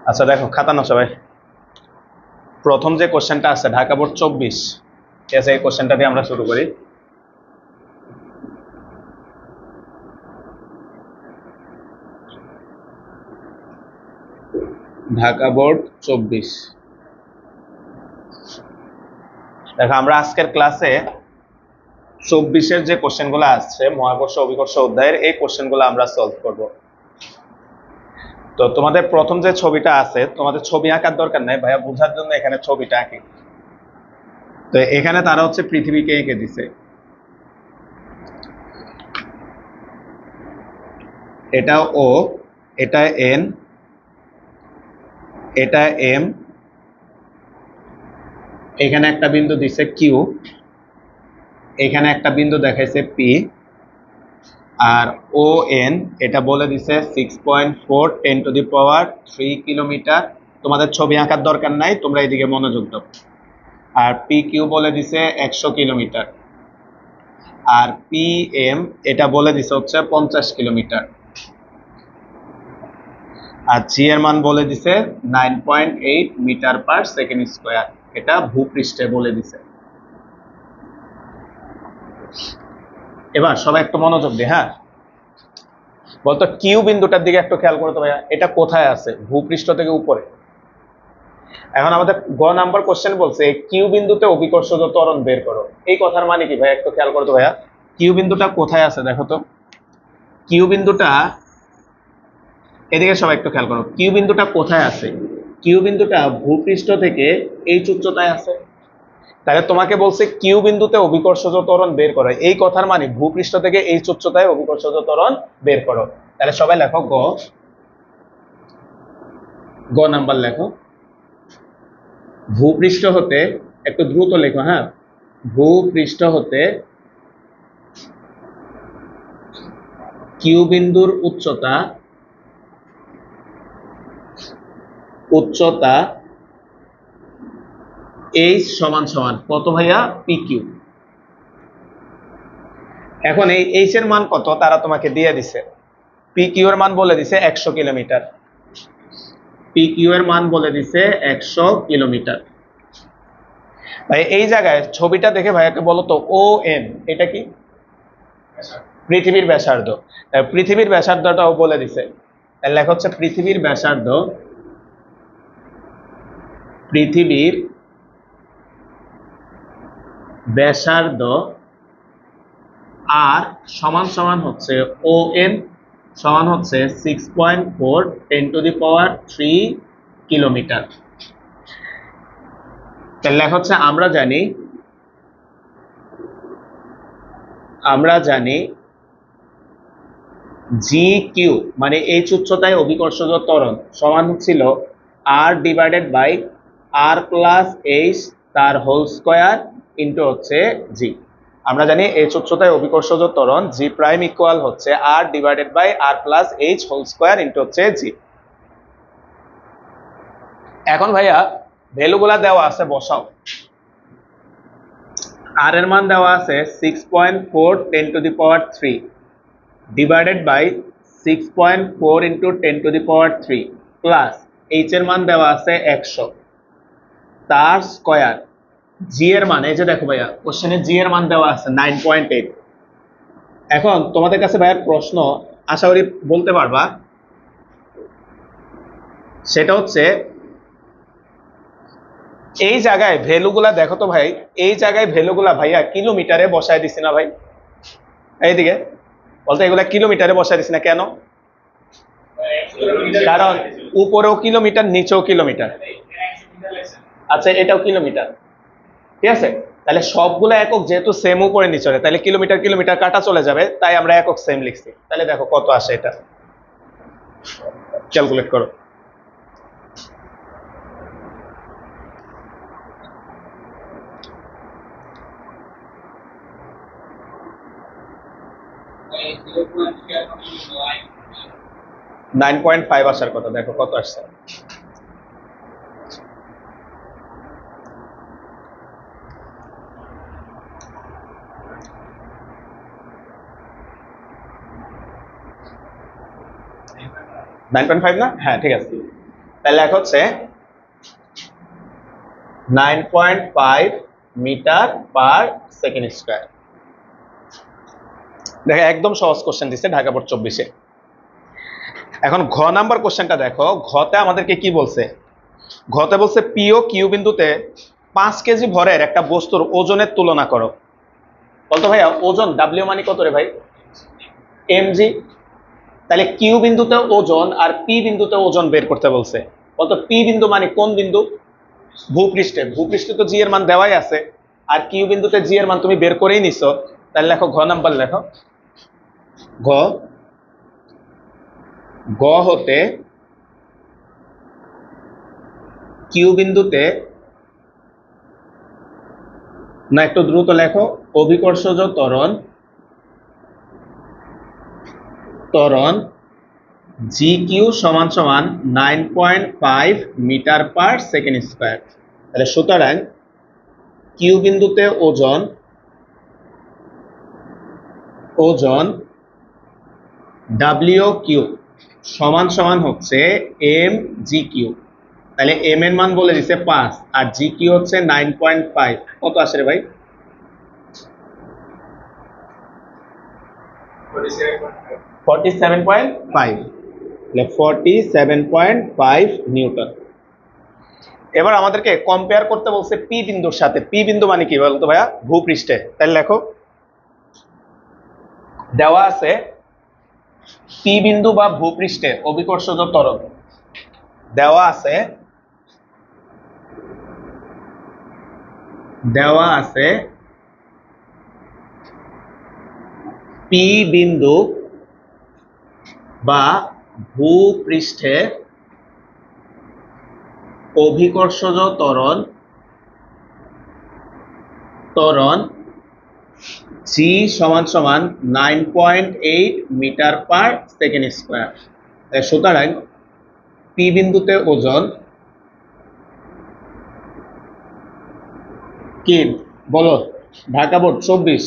আচ্ছা দেখো খাতা নাও সবাই। প্রথম যে কোশ্চেনটা আছে ঢাকা বোর্ড 24, ঠিক আছে, এই কোশ্চেনটা দিয়ে আমরা শুরু করি। ঢাকা বোর্ড 24। দেখো আমরা আজকের ক্লাসে 24-এর যে কোশ্চেনগুলো আসছে মহাকর্ষ অভিকর্ষ অধ্যায়ের, এই কোশ্চেনগুলো আমরা সলভ করব। তো তোমাদের প্রথম যে ছবিটা আছে, তোমাদের ছবি আঁকার দরকার নাই ভাইয়া, বোঝার জন্য এখানে ছবিটা আঁকি। তো এখানে তারা হচ্ছে পৃথিবীকে এঁকে দিছে, এটা ও, এটা এন, এটা এম, এখানে একটা বিন্দু দিছে কিউ, এখানে একটা বিন্দু দেখাইছে পি, আর ও এন এটা বলে দিছে 6.4 10⁻³ কিলোমিটার। তোমাদের ছবি আঁকার দরকার নাই, তোমরা এদিকে মনোযোগ দাও। আর পি কিউ বলে দিছে 100 কিলোমিটার, আর পি এম এটা বলে দিছে হচ্ছে 50 কিলোমিটার, আর জি এর মান বলে দিছে 9.8 মিটার পার সেকেন্ড স্কোয়ার, এটা ভূপৃষ্ঠে বলে দিছে। এবার সবাই একটু মনোযোগ দিয়ে, হ্যাঁ বলতো কিউ বিন্দুটার দিকে একটু খেয়াল করো তো ভাইয়া, এটা কোথায় আছে? ভূপৃষ্ঠ থেকে উপরে। এখন আমাদের গ নাম্বার কোশ্চেন বলছে কিউ বিন্দুতে অভিকর্ষজ ত্বরণ বের করো। এই কথার মানে কি ভাইয়া একটু খেয়াল করো তো ভাইয়া, কিউ বিন্দুটা কোথায় আছে দেখো তো। কিউ বিন্দুটা এদিকে সবাই একটু খেয়াল করো, কিউ বিন্দুটা কোথায় আছে? কিউ বিন্দুটা ভূপৃষ্ঠ থেকে এই উচ্চতায় আছে। তাহলে তোমাকে বলছে কিউ বিন্দুতে অভিকর্ষজ ত্বরণ বের করো, এই কথার মানে ভূপৃষ্ঠ থেকে এই উচ্চতায় অভিকর্ষজ ত্বরণ বের করো। তাহলে সবাই লেখো গ নাম্বার লেখো। ভূপৃষ্ঠ হতে, একটু দ্রুত লেখো, হ্যাঁ, ভূপৃষ্ঠ হতে কিউ বিন্দুর উচ্চতা এইচ সমান সমান কত ভাইয়া? P Q. এখন এই এইচ এর মান কত তারা তোমাকে দিয়ে দিছে, পি কিউ এর মান বলে দিছে 100 কিলোমিটার, পি কিউ এর মান বলে দিছে 100 কিলোমিটার। ভাই এই জায়গায় ছবিটা দেখে ভাইয়াকে বলো তো ও এন এটা কি? পৃথিবীর ব্যাসার্ধ। পৃথিবীর ব্যাসার্ধটাও বলে দিছে, লেখা হচ্ছে পৃথিবীর ব্যাসার্ধ, পৃথিবীর ব্যাসার্ধ আর সমান সমান হচ্ছে ও এন সমান হচ্ছে 6.4 10⁻³ কিলোমিটার। তাহলে লেখা হচ্ছে আমরা জানি জি কিউ মানে এইচ উচ্চতায় অভিকর্ষজ ত্বরণ সমান হচ্ছিল R divided by R plus H তার হোল স্কোয়ার ইন্টু হচ্ছে জি। আমরা জানি এইচ উচ্চতায় অভিকর্ষজ ত্বরণ জি প্রাইম ইকুয়াল হচ্ছে R divided by R plus H whole square into হচ্ছে জি। এখন ভাইয়া ভ্যালুগুলা দেওয়া আছে, বসাও। আর এর মান দেওয়া আছে 6.4 10⁻³ divided by 6.4 into 10⁻³ plus H এর মান দেওয়া আছে 100 তার স্কয়ার, জি এর মান এই যে দেখো ভাইয়া কোশ্চেনে জি এর মান দেওয়া আছে 9.8। এখন তোমাদের কাছে ভাইয়ার প্রশ্ন আশা করি বলতে পারবা, সেটা হচ্ছে এই জায়গায় ভ্যালুগুলা দেখো তো ভাই, এই জায়গায় ভ্যালুগুলা ভাইয়া কিলোমিটারে বসায় দিছি না ভাই? এইদিকে বলতে এগুলা কিলোমিটারে বসায় দিছি না কেন? কারণ উপরেও কিলোমিটার নিচেও কিলোমিটার। আচ্ছা এটাও কিলোমিটার, ঠিক আছে। তাহলে সবগুলো একক যেহেতু সেম উপরে নিচে, তাহলে কিলোমিটার কিলোমিটার কাটা চলে যাবে, তাই আমরা একক সেম লিখছি। তাহলে দেখো কত আসে, এটা ক্যালকুলেট করো। নাইন 9.5 আসার কথা, দেখো কত আসছে। 9.5 না? হ্যাঁ ঠিক আছে, তাহলে লেখা হচ্ছে 9.5 মিটার পার সেকেন্ড স্কয়ার। দেখো একদম সহজ কোশ্চেন দিচ্ছে ঢাকা বোর্ড 24-এ। এখন ঘ নাম্বার কোশ্চেনটা দেখো, ঘতে আমাদেরকে কি বলছে? ঘতে বলছে পি ও কিউ বিন্দুতে 5 কেজি ভরের একটা বস্তুর ওজনের তুলনা করো। বলতো ভাইয়া ওজন ডাব্লিউ মানে কত রে ভাই? এমজি। তাহলে কিউ বিন্দুতে ওজন আর পি বিন্দুতে ওজন বের করতে বলছে। বলতো পি বিন্দু মানে কোন বিন্দু? ভূপৃষ্ঠে। ভূপৃষ্ঠে তো জি এর মান দেওয়াই আছে, আর কিউ বিন্দুতে জি এর মান তুমি বের করেই নিছো। তাহলে লেখো ঘ নাম্বার, লেখো ঘ। গ হতে কিউ বিন্দুতে, না একটু দ্রুত লেখো, অভিকর্ষজ ত্বরণ জি কিউ সমান সমান 9.5 মিটার পার সেকেন্ড স্কয়ার। তাহলে সুতরাং কিউ বিন্দুতে ওজন ডাব্লিউ কিউ সমান সমান হচ্ছে এম জি কিউ। তাহলে এম এর মান বলে দিছে 5 আর জি কিউ হচ্ছে 9.5। কত আসে রে ভাই? 47.5। 47.5 নিউটন। এবার আমাদেরকে কম্পেয়ার করতে বলছে পি বিন্দুর সাথে। পি বিন্দু মানে কি বলতো ভাইয়া? ভূপৃষ্ঠে। তাহলে লেখো, দেওয়া আছে পি বিন্দু বা ভূপৃষ্ঠে অভিকর্ষজ ত্বরণ, দেওয়া আছে পি বিন্দু বা ভূপৃষ্ঠে অভিকর্ষজ ত্বরণ জি সমান সমান 9.8 মিটার পার সেকেন্ড স্কয়ার। সুতরাং পি বিন্দুতে ওজন কি বলো? ঢাকা বোর্ড 24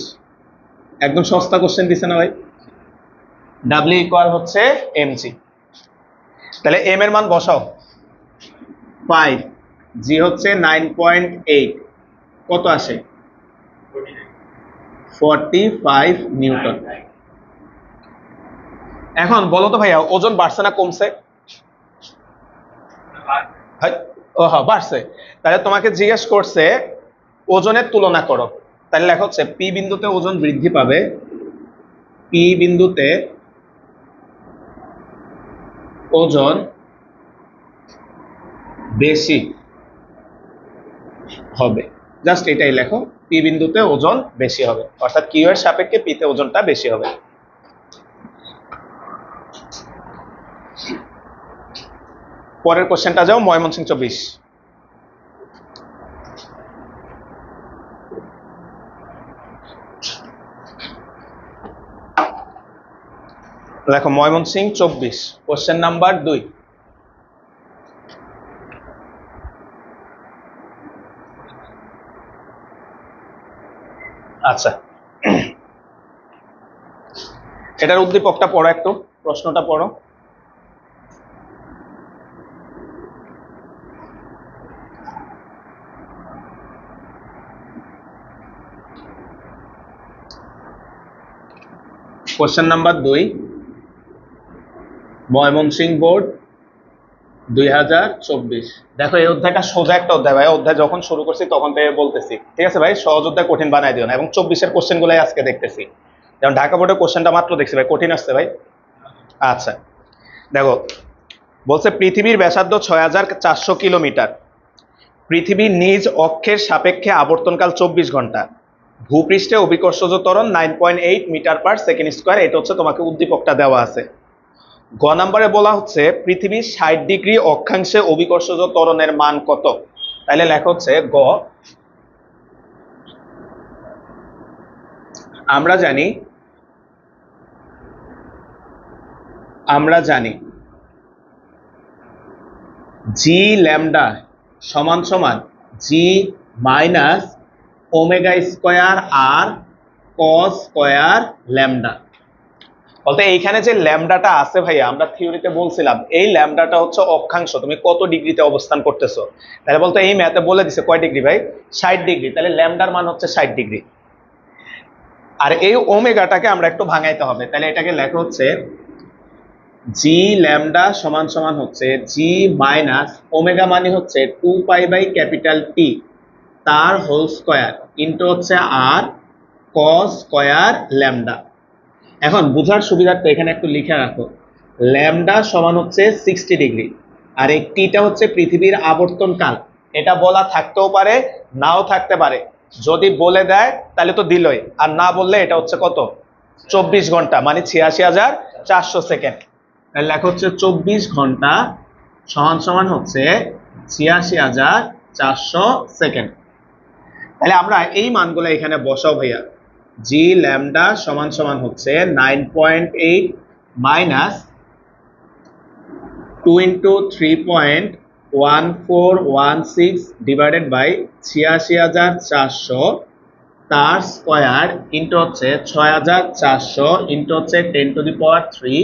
একদম সস্তা কোশ্চেন দিছে না ভাই? ডাব্লিউ ইকুয়াল হচ্ছে এমজি। তাহলে এম এর মান বসাও 5, জি হচ্ছে 9.8, কত আসে? 45 নিউটন। এখন বলো তো ভাইয়া ওজন বাড়ছে না কমছে? ও হ্যাঁ বাড়ছে। তাহলে তোমাকে জিজ্ঞেস করছে ওজনের তুলনা করো। তাহলে লেখা হচ্ছে পি বিন্দুতে ওজন বৃদ্ধি পাবে, পি বিন্দুতে ওজন বেশি হবে। জাস্ট এটাই লেখো, পি বিন্দুতে ওজন বেশি হবে, অর্থাৎ কিউ এর সাপেক্ষে পি তে ওজনটা বেশি হবে। পরের কোশ্চেনটা যাও, ময়মনসিংহ 24। লেখো ময়মনসিংহ 24, কোশ্চেন নাম্বার 2। আচ্ছা, এটার উদ্দীপকটা পড়ো, একটু প্রশ্নটা পড়ো। Question number 2, Mymensingh board 2024। দেখো এই অধ্যায়টা সোজা একটা অধ্যায় ভাই, অধ্যায় যখন শুরু করছি তখন থেকে বলতেছি, ঠিক আছে ভাই? সহজ অধ্যায় কঠিন বানাই দিও না। এবং 24-এর কোশ্চেন গুলাই আজকে দেখতেছি, যেমন ঢাকা বোর্ডের কোশ্চেনটা মাত্র দেখছি ভাই, কঠিন আসছে ভাই। আচ্ছা দেখো, বলছে পৃথিবীর ব্যাসার্ধ 6400 কিলোমিটার, পৃথিবীর নিজ অক্ষের সাপেক্ষে আবর্তনকাল 24 ঘন্টা, ভূপৃষ্ঠে অভিকর্ষজ ত্বরণ 9.8 মিটার পার সেকেন্ড স্কয়ার। এটা হচ্ছে তোমাকে উদ্দীপকটা দেওয়া আছে। গ নাম্বারে বলা হচ্ছে পৃথিবীর 60 ডিগ্রি অক্ষাংশে অভিকর্ষজ ত্বরণের মান কত? তাহলে লেখা হচ্ছে গ, আমরা জানি জি ল্যামডা সমান সমান জি মাইনাস ওমেগা স্কয়ার আর কস স্কয়ার ল্যামডা। বলতে এইখানে যে ল্যামডাটা আছে ভাইয়া, আমরা থিওরিতে বলছিলাম এই ল্যামডাটা হচ্ছে অক্ষাংশ, তুমি কত ডিগ্রিতে অবস্থান করতেছো। তাহলে বলতে এই ম্যাথে বলে দিছে কয় ডিগ্রি ভাই, 60 ডিগ্রি। তাহলে ল্যামডার মান হচ্ছে 60 ডিগ্রি। আর এই ওমেগাটাকে আমরা একটু ভাঙাইতে হবে। তাহলে এটাকে লেখা হচ্ছে জি ল্যামডা সমান সমান হচ্ছে জি মাইনাস ওমেগা, মানে হচ্ছে 2π/T তার হোল স্কয়ার ইন্টু হচ্ছে আর কস স্কয়ার ল্যামডা। এখন বুঝার সুবিধার্থে এখানে একটু লিখে রাখো, ল্যামডা সমান হচ্ছে 60 ডিগ্রি, আর এই টিটা হচ্ছে পৃথিবীর আবর্তন কাল। এটা বলা থাকতেও পারে নাও থাকতে পারে, যদি বলে দেয় তাহলে তো দিলই, আর না বললে এটা হচ্ছে কত, 24 ঘন্টা, মানে 86,400 সেকেন্ড। লেখা হচ্ছে 24 ঘন্টা সমান সমান হচ্ছে 86,400 সেকেন্ড। তাহলে আমরা এই মানগুলো এখানে বসাও ভাইয়া। জি ল্যামডা সমান সমান হচ্ছে 9.8 মাইনাস 2 ইন্টু 3.1416 ডিভাইডেড বাই 86,400 তার স্কয়ার ইন্টু হচ্ছে 6,400 ইন্টু হচ্ছে 10⁻³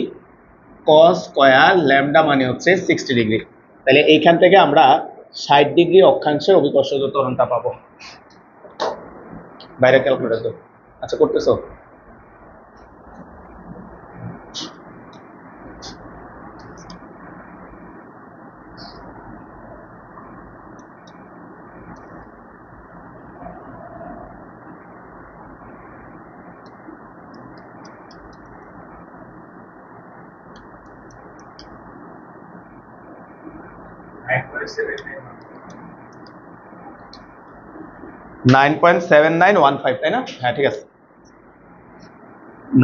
কস স্কয়ার ল্যামডা, মানে হচ্ছে 60 ডিগ্রি। তাহলে এইখান থেকে আমরা 60 ডিগ্রি অক্ষাংশের অভিকর্ষজ ত্বরণটা পাবো। বাইরে ক্যালকুলেটর তো আচ্ছা করতেছো? $9.7915, তাই না? হ্যাঁ ঠিক আছে,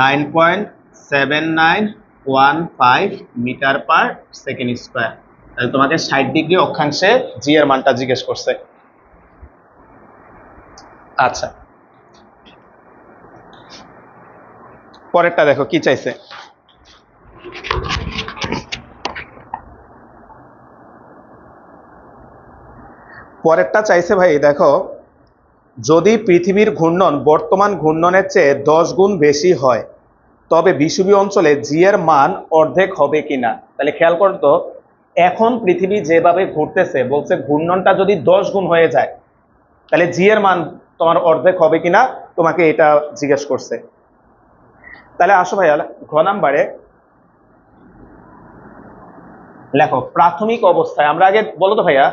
9.7915 মিটার পার সেকেন্ড স্কয়ার। তাহলে তোমাকে 60 ডিগ্রি অক্ষাংশে জি এর মানটা জিজ্ঞেস করছে। আচ্ছা পরেরটা দেখো কি চাইছে। পরেরটা চাইছে ভাই দেখো, যদি পৃথিবীর ঘূর্ণন বর্তমান ঘূর্ণনের চেয়ে 10 গুণ বেশি হয় তবে বিষুবীয় অঞ্চলে জি এর মান অর্ধেক হবে কিনা। তাহলে খেয়াল করতো, এখন পৃথিবী যেভাবে ঘুরতেছে বলছে ঘূর্ণনটা যদি 10 গুণ হয়ে যায় তাহলে জি এর মান তোমার অর্ধেক হবে কিনা, তোমাকে এটা জিজ্ঞেস করছে। তাহলে আসো ভাইয়া ঘ নাম্বারে লেখো প্রাথমিক অবস্থায়। আমরা আগে বলো তো ভাইয়া,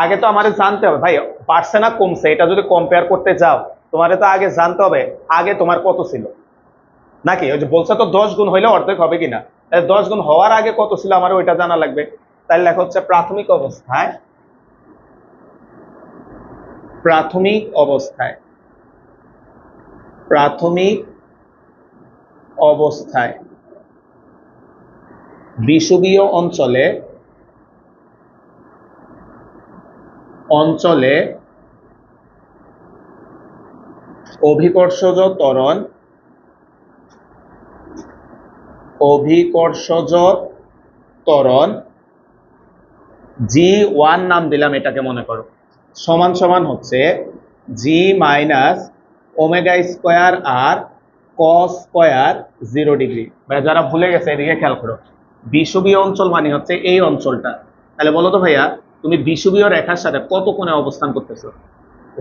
আগে তো আমাদের জানতে হবে ভাই বাড়ছে না কমছে, এটা যদি কম্পেয়ার করতে যাও তোমার তো আগে জানতে হবে আগে তোমার কত ছিল, নাকি ওই যে বলছে তো 10 গুণ হইলে অর্ধেক হবে কিনা, 10 গুণ হওয়ার আগে কত ছিল আমার ওইটা জানা লাগবে। তাহলে লেখা হচ্ছে প্রাথমিক অবস্থায়, প্রাথমিক অবস্থায়, প্রাথমিক অবস্থায় বিষুবীয় অঞ্চলে অভিকর্ষজ ত্বরণ, G1 নাম দিলাম এটাকে মনে করো, সমান সমান হচ্ছে জি মাইনাস ওমেগা স্কয়ার আর কস স্কয়ার 0 ডিগ্রি। যারা ভুলে গেছে এদিকে খেয়াল করো, বিষুবীয় অঞ্চল মানে হচ্ছে এই অঞ্চলটা। তাহলে বলো তো ভাইয়া তুমি বিষুবীয় রেখার সাথে কত কোণে অবস্থান করতেছো,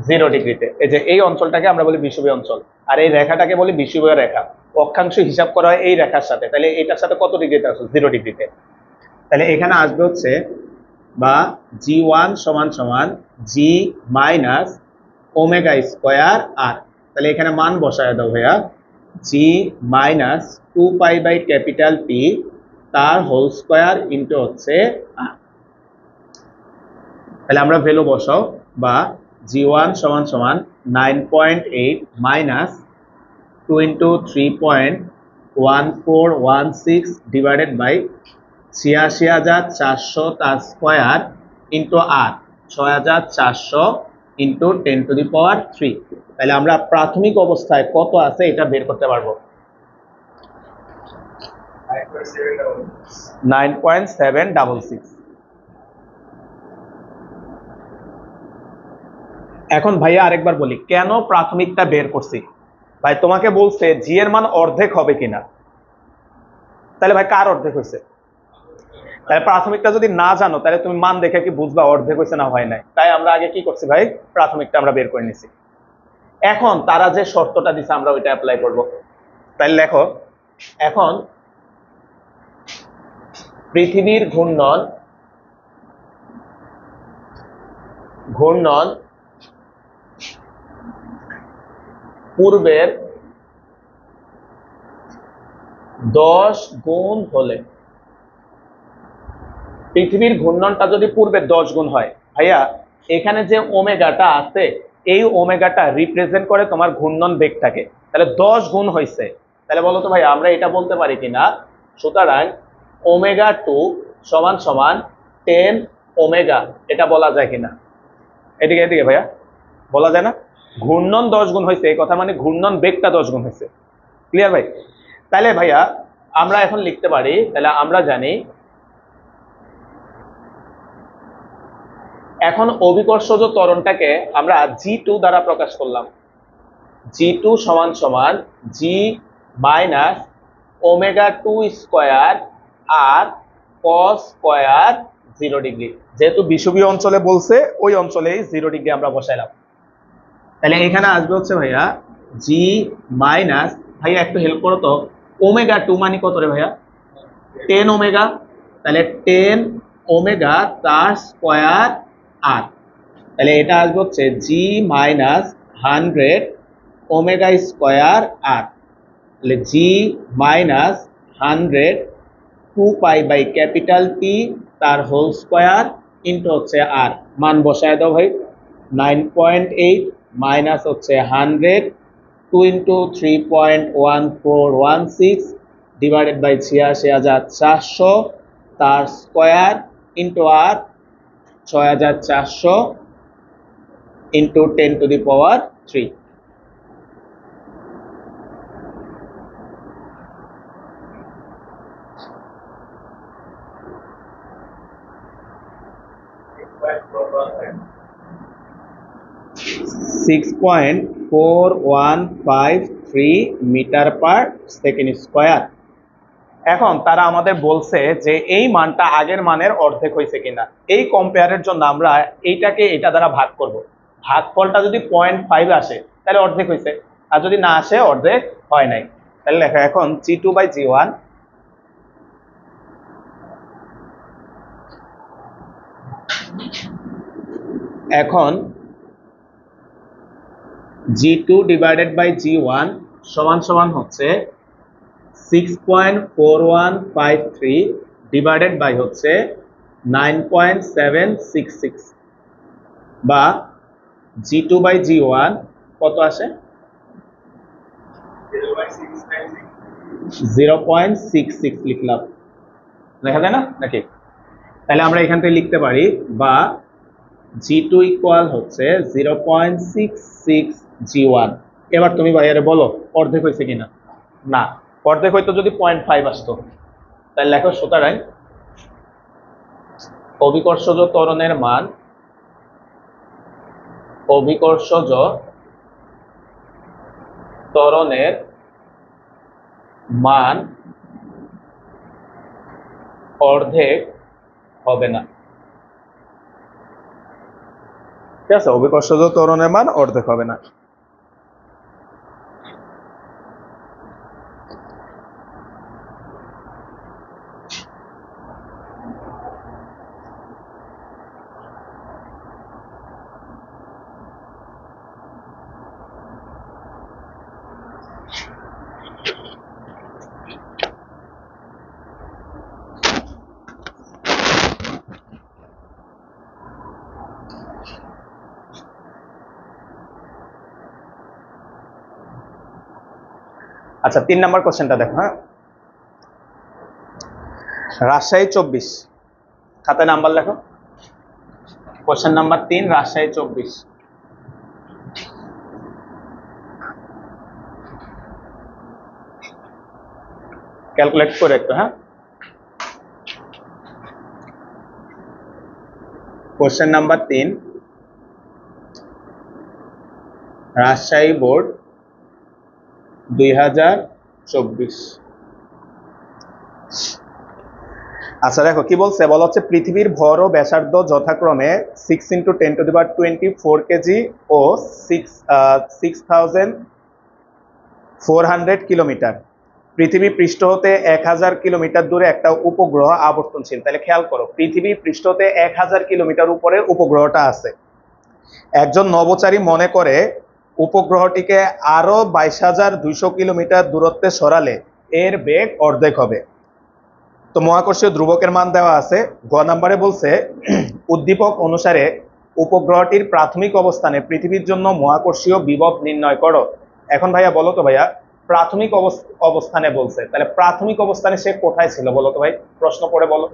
0 ডিগ্রিতে। এই যে এই অঞ্চলটাকে আমরা বলি বিষুবীয় অঞ্চল, আর এই রেখাটাকে বলি বিষুবীয় রেখা। অক্ষাংশ হিসাব করা হয় এই রেখার সাথে, তাহলে এটার সাথে কত ডিগ্রিতে আছো, 0 ডিগ্রিতে। তাহলে এখানে আসবে হচ্ছে বা G1 সমান সমান জি মাইনাস ওমেগা স্কয়ার আর। তাহলে এখানে মান বসায় দাও ভাইয়া, জি মাইনাস 2π/T তার হোল স্কয়ার ইন্টু হচ্ছে আর। তাহলে আমরা ভ্যালু বসাও, বা G1 সমান সমান 9.8 মাইনাস 2 ইন্টু 3.1416 ডিভাইডেড বাই 86,400 তার স্কয়ার ইন্টু আর 6,400 ইন্টু 10⁻³। তাহলে আমরা প্রাথমিক অবস্থায় কত আছে এটা বের করতে পারবো, 9.766। এখন ভাইয়া আরেকবার বলি কেন প্রাথমিকটা বের করছি। ভাই তোমাকে বলছে জি এর মান অর্ধেক হবে কিনা, তাহলে ভাই কার অর্ধেক হয়েছে? তাহলে প্রাথমিকটা যদি না জানো তাহলে তুমি মান দেখে কি বুঝবা অর্ধেক হয়েছে না হয় নাই? তাই আমরা আগে কি করছি ভাই, প্রাথমিকটা আমরা বের করে নিছি। এখন তারা যে শর্তটা দিছে আমরা ওইটা অ্যাপ্লাই করব। তাহলে লেখো, এখন পৃথিবীর ঘূর্ণন পূর্বের 10 গুণ হলে, পৃথিবীর ঘূর্ণনটা যদি পূর্বের 10 গুণ হয়, ভাইয়া এখানে যে ওমেগাটা আছে এই ওমেগাটা রিপ্রেজেন্ট করে তোমার ঘূর্ণন বেগটাকে, তাহলে 10 গুণ হয়েছে। তাহলে বলো তো ভাইয়া আমরা এটা বলতে পারি কিনা, সুতরাং ওমেগা 2 সমান সমান 10 ওমেগা, এটা বলা যায় কিনা? এদিকে এদিকে ভাইয়া, বলা যায় না? ঘূর্ণন 10 গুণ হয়েছে এই কথা মানে ঘূর্ণন বেগটা 10 গুণ হয়েছে। ক্লিয়ার ভাই? তাহলে ভাইয়া আমরা এখন লিখতে পারি, তাহলে আমরা জানি এখন অভিকর্ষজ ত্বরণটাকে আমরা G2 দ্বারা প্রকাশ করলাম। G2 সমান সমান G মাইনাস ওমেগা 2 স্কয়ার আর cos স্কয়ার 0 ডিগ্রি। যেহেতু বিষুবীয় অঞ্চলে বলছে ওই অঞ্চলেই 0 ডিগ্রি আমরা বসাইলাম। তাহলে এখানে আসবে হচ্ছে ভাইয়া G মাইনাস, ভাইয়া একটু হেল্প করো তো, ওমেগা 2 মানে কত রে ভাইয়া? 10 ওমেগা। তাহলে 10 ওমেগা তার স্কয়ার আর, তাহলে এটা আসবে হচ্ছে G minus 100 omega square R, তাহলে G minus 100 2 pi by capital T তার হোল স্কয়ার ইন্টু হচ্ছে আর, মান বসায় দাও ভাই। 9.8 মাইনাস হচ্ছে 100 2 ইন্টু 3.1416 ডিভাইডেড বাই 86,400 তার square into R 6,400 into 10 to the power 3. Metre per second square. এখন তারা আমাদের বলছে যে এই মানটা আগের মানের অর্ধেক হয়েছে কিনা, এই কম্পেয়ারের জন্য আমরা এইটাকে এটা দ্বারা ভাগ করব। ভাগফলটা যদি 0.5 আসে তাহলে অর্ধেক হয়েছে, আর যদি না আসে অর্ধেক হয় নাই। তাহলে লেখা এখন G2 বাই G1 এখন G2 ডিভাইডেড বাই G1 সমান সমান হচ্ছে 6.4153 ডিভাইডেড বাই হচ্ছে 9.766 বা G2 বাই G1 কত আসে? 0.66 লিখলাম, লেখা যায় না নাকি? তাহলে আমরা এখান থেকে লিখতে পারি বা G2 ইকুয়াল হচ্ছে 0.66 G1। এবার তুমি ভাইয়ারে বলো অর্ধেক হয়েছে কিনা। না, অর্ধেক হয়তো যদি 0.5 আসতো। তাহলে লেখো, সুতরাং অভিকর্ষজ ত্বরণের মান, অভিকর্ষজ ত্বরণের মান অর্ধেক হবে না। ঠিক আছে, অভিকর্ষজ ত্বরণের মান অর্ধেক হবে না। আচ্ছা, 3 নম্বর কোশ্চেনটা দেখো। হ্যাঁ, রাজশাহী 24, খাতায় নাম্বার লেখো। Question number 3, Rajshahi 24। ক্যালকুলেট করে একটু। হ্যাঁ, কোশ্চেন নাম্বার 3, রাজশাহী বোর্ড 2024। আচ্ছা দেখো কি বলছে, বলা হচ্ছে পৃথিবীর ভর ও ব্যাসার্ধ যথাক্রমে 6 × 10⁴ কেজি ও 6400 কিলোমিটার। পৃথিবী পৃষ্ঠ হতে 1000 কিলোমিটার দূরে একটা উপগ্রহ আবর্তনশীল। তাহলে খেয়াল করো, পৃথিবী পৃষ্ঠ হতে 1000 কিলোমিটার উপরে উপগ্রহটা আছে। একজন নভোচারী মনে করে উপগ্রহটিকে আরো 22,200 কিলোমিটার দূরত্বে সরালে এর বেগ অর্ধেক হবে। তো মহাকর্ষীয় ধ্রুবকের মান দেওয়া আছে। গ নাম্বারে বলছে উদ্দীপক অনুসারে উপগ্রহটির প্রাথমিক অবস্থানে পৃথিবীর জন্য মহাকর্ষীয় বিভব নির্ণয় করো। এখন ভাইয়া বলো তো ভাইয়া, প্রাথমিক অবস্থানে বলছে, তাহলে প্রাথমিক অবস্থানে সে কোথায় ছিল বলো তো ভাই, প্রশ্ন পড়ে বলো।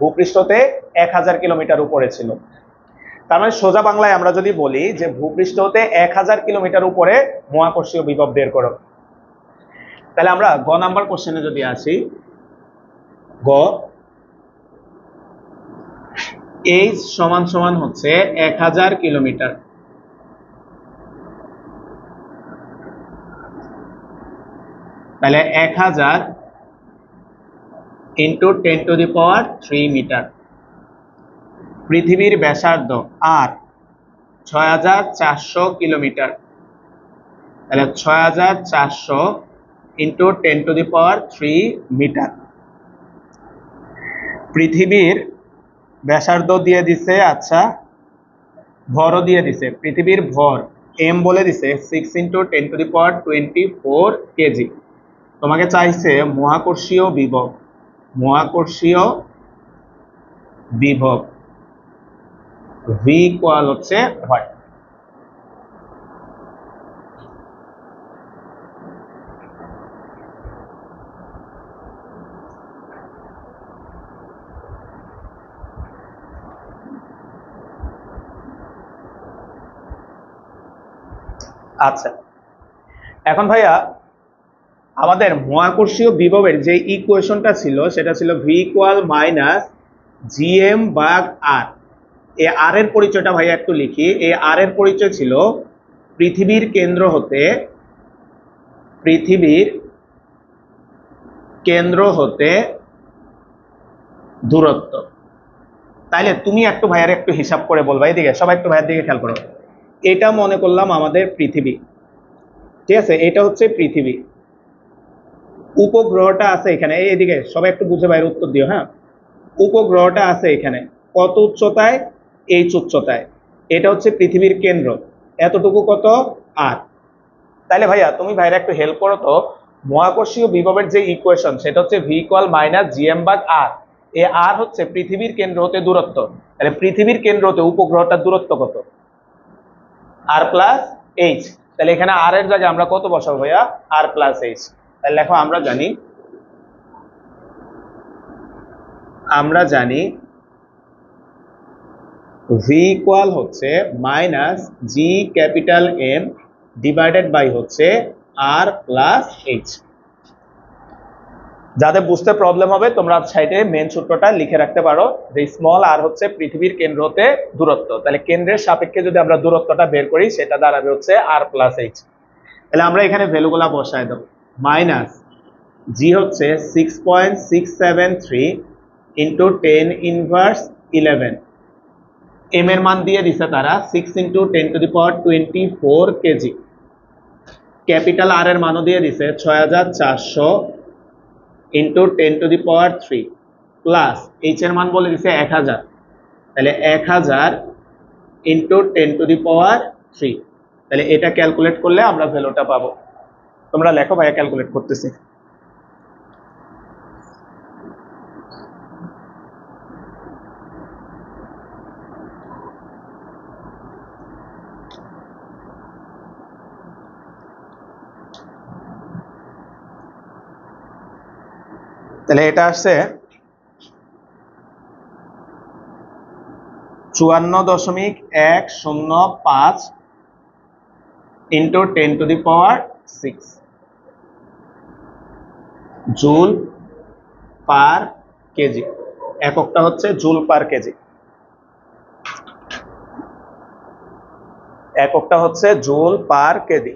ভূপৃষ্ঠতে 1000 কিলোমিটার উপরে ছিল। তার মানে সোজা বাংলায় আমরা যদি বলি যে ভূপৃষ্ঠ হতে 1000 কিলোমিটার উপরে মহাকর্ষীয় বিভব বের করো। তাহলে আমরা গ নাম্বার কোশ্চেনে যদি আসি, গ এইচ সমান সমান হচ্ছে 1000 কিলোমিটার। তাহলে 1000 × 10⁻³ মিটার। পৃথিবীর ব্যাসার্ধ আর 6400 কিলোমিটার। তাহলে 6400 × 10⁻³ মিটার। পৃথিবীর ব্যাসার্ধ দিয়ে দিছে, আচ্ছা ভরও দিয়ে দিছে। পৃথিবীর ভর এম বলে দিছে 6 × 10⁻24 কেজি। তোমাকে চাইছে মহাকর্ষীয় বিভব, মহাকর্ষীয় বিভব ভি ইকুয়াল হচ্ছে হয়। আচ্ছা এখন ভাইয়া আমাদের মহাকর্ষীয় বিভবের যে ইকুয়েশনটা ছিল সেটা ছিল ভি ইকুয়াল মাইনাস জিএম ভাগ আর। এই আর এর পরিচয়টা ভাইয়া একটু লিখি। এই আর এর পরিচয় ছিল পৃথিবীর কেন্দ্র হতে, পৃথিবীর কেন্দ্র হতে দূরত্ব। তাইলে তুমি একটু ভাইয়ার একটু হিসাব করে বলবা, এদিকে সবাই একটু ভাইয়ের দিকে খেয়াল করো। এটা মনে করলাম আমাদের পৃথিবী, ঠিক আছে, এটা হচ্ছে পৃথিবী। উপগ্রহটা আছে এখানে, এইদিকে সবাই একটু বুঝে বাইরে উত্তর দিও। হ্যাঁ, উপগ্রহটা আছে এখানে কত উচ্চতায়, এইচ উচ্চতায়। এটা হচ্ছে পৃথিবীর কেন্দ্র, এতটুকু কত আর। তাহলে ভাইয়া তুমি ভাইরা একটু হেল্প করো তো, মহাকর্ষীয় বিভবের যে ইকুয়েশন সেটা হচ্ছে ভি ইকুয়াল মাইনাস জিএম ভাগ আর। এ আর হচ্ছে পৃথিবীর কেন্দ্র হতে দূরত্ব। তাহলে পৃথিবীর কেন্দ্র হতে উপগ্রহটার দূরত্ব কত, আর প্লাস এইচ। তাহলে এখানে আর এর জায়গায় আমরা কত বসাবো ভাইয়া, আর প্লাস এইচ। তাহলে দেখো আমরা জানি ভি ইকুয়াল হচ্ছে minus G capital M divided by হচ্ছে আর প্লাস এইচ। যাদের বুঝতে প্রবলেম হবে তোমরা সাইডে মেন সূত্রটা লিখে রাখতে পারো যে স্মল আর হচ্ছে পৃথিবীর কেন্দ্র হতে দূরত্ব। তাহলে কেন্দ্রের সাপেক্ষে যদি আমরা দূরত্বটা বের করি সেটা দাঁড়াবে হচ্ছে আর প্লাস এইচ। তাহলে আমরা এখানে ভ্যালুগুলা বসায় দেব। মাইনাস জি হচ্ছে 6.673 × 10⁻11। এম এর মান দিয়ে দিছে তারা 6 × 10⁻24 কেজি। ক্যাপিটাল আর এর মানও দিয়ে দিছে 6400 × 10⁻³ প্লাস এইচ এর মান বলে দিছে 1000। তাহলে 1000 × 10⁻³ তাহলে এটা ক্যালকুলেট করলে আমরা ভ্যালুটা পাবো। তোমরা লেখো ভাইয়া, ক্যালকুলেট করতেছি। তাহলে এটা আসছে 54.105 × 10⁻6 জুল পার কেজি। এককটা হচ্ছে জুল পার কেজি, এককটা হচ্ছে জুল পার কেজি।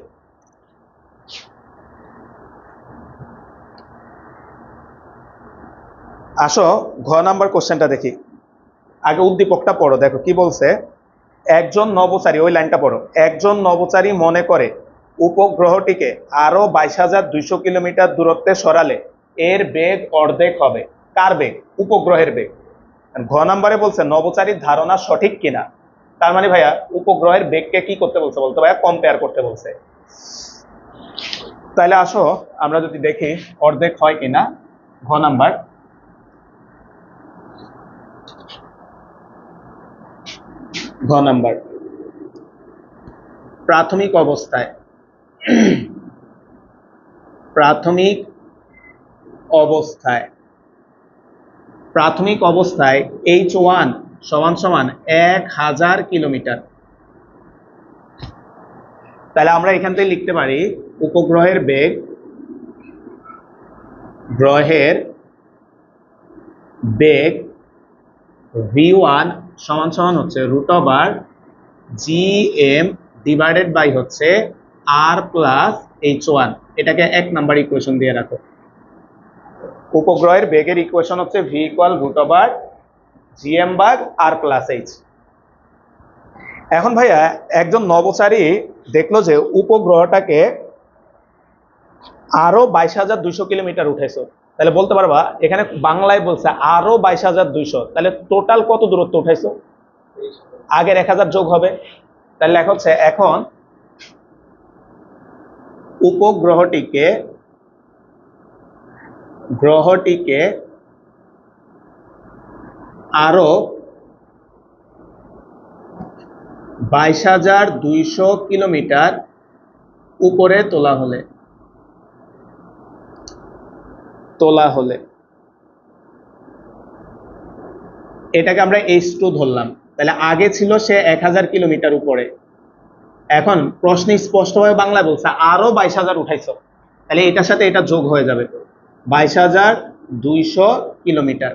আসো ঘ নাম্বার কোশ্চেনটা দেখি। আগে উদ্দীপকটা পড়ো, দেখো কি বলছে। একজন নভোচারী, ওই লাইনটা পড়ো। একজন নভোচারী মনে করে উপগ্রহটিকে আরো 22,200 কিলোমিটার দূরত্বে সরালে এর বেগ অর্ধেক হবে। কার বেগ? উপগ্রহের বেগ। ঘ নাম্বারে বলছে নভোচারীর ধারণা সঠিক কিনা। তার মানে ভাইয়া উপগ্রহের বেগকে কি করতে বলছে? বলতে ভাইয়া কম্পেয়ার করতে বলছে। তাহলে আসো আমরা যদি দেখি অর্ধেক হয় কিনা। ঘ নাম্বার, ঘ নাম্বার প্রাথমিক অবস্থায়, প্রাথমিক অবস্থায়, প্রাথমিক অবস্থায় H1 সমান সমান 1000 কিলোমিটার। তাহলে আমরা এখান থেকে লিখতে পারি উপগ্রহের বেগ, গ্রহের বেগ v1 সমান সমান হচ্ছে √/gm ডিভাইডেড বাই হচ্ছে r প্লাস h1। এটাকে 1 নাম্বার ইকুয়েশন দিয়ে রাখো। উপগ্রহের বেগের ইকুয়েশন হচ্ছে v = √/gm ভাগ r প্লাস h। এখন ভাইয়া একজন নভোচারী দেখলো যে উপগ্রহটাকে আরো 22,200 কিলোমিটার উঠেছো। তাহলে বলতে পারবা, এখানে বাংলায় বলছে আরো 22,200, তাহলে টোটাল কত দূরত্ব উঠাইছো? আগের 1000 যোগ হবে। তাহলে লেখা হচ্ছে এখন উপগ্রহটিকে আরো 22,200 কিলোমিটার উপরে তোলা হলে এটাকে আমরা H2 ধরলাম। তাহলে আগে ছিল সে 1000 কিলোমিটার উপরে, এখন প্রশ্নে স্পষ্টভাবে বাংলায় বলছে আরো 22,000 উঠাইছো, তাহলে এটার সাথে এটা যোগ হয়ে যাবে 22,200 কিলোমিটার।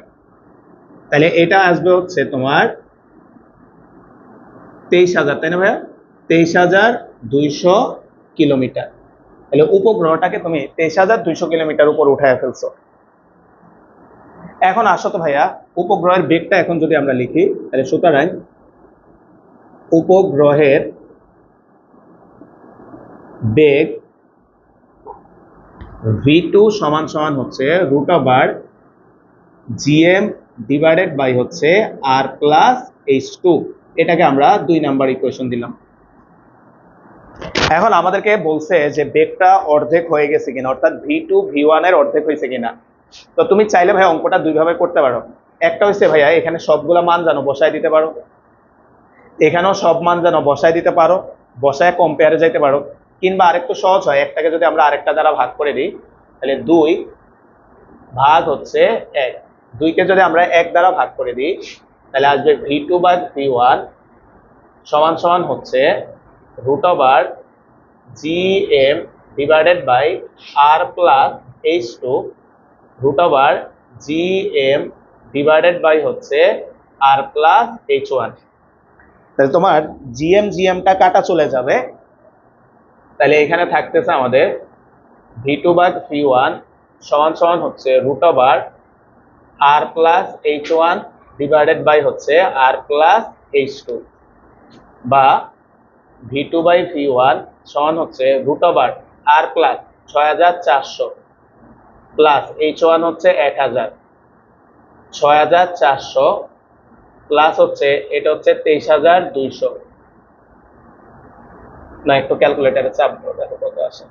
তাহলে এটা আসবে হচ্ছে তোমার 23,000, তাই না ভাইয়া? 23,200 কিলোমিটার। তাহলে উপগ্রহটাকে তুমি 23,200 কিলোমিটার উপর উঠায় ফেলছো। এখন আসো তো ভাইয়া উপগ্রহের বেগটা এখন যদি আমরা লিখি, তাহলে সুতরাং উপগ্রহের বেগ v2 সমান সমান হচ্ছে √/gm ডিভাইডেড বাই হচ্ছে r প্লাস h2। এটাকে আমরা 2 নাম্বার ইকুয়েশন দিলাম। এখন আমাদেরকে বলছে যে বেগটা অর্ধেক হয়ে গেছে কিনা, অর্থাৎ v2 v1 এর অর্ধেক হয়েছে কিনা। তো তুমি চাইলে ভাই অঙ্কটা দুই ভাবে করতে পারো। একটা হচ্ছে ভাইয়া এখানে সবগুলা মান জানো বসায় দিতে পারো, এখানেও সব মান জানো বসায় দিতে পারো, বসায় কম্পেয়ারে যাইতে পারো। কিংবা আরেকটু সহজ হয়, একটাকে যদি আমরা আরেকটা দ্বারা ভাগ করে দিই, তাহলে 2 ভাগ হচ্ছে 1, 2কে যদি আমরা 1 দ্বারা ভাগ করে দিই তাহলে আসবে v2 ভাগ v1 সমান সমান হচ্ছে √/gm divided by r plus h2 √/gm divided by হচ্ছে r প্লাস h1। তাহলে তোমার জিএমটা কাটা চলে যাবে। তাহলে এখানে থাকতেছে আমাদের v2 ভাগ v1 সমান সমান হচ্ছে √/r plus h1 divided by হচ্ছে r প্লাস h2, বা v2 বাই v1 সমান হচ্ছে √/r প্লাস 6,400 প্লাস h1 হচ্ছে 1000, 6,400 প্লাস হচ্ছে এটা হচ্ছে 23,200। না, একটু ক্যালকুলেটরে চাপ দাও, দেখো কত আসে।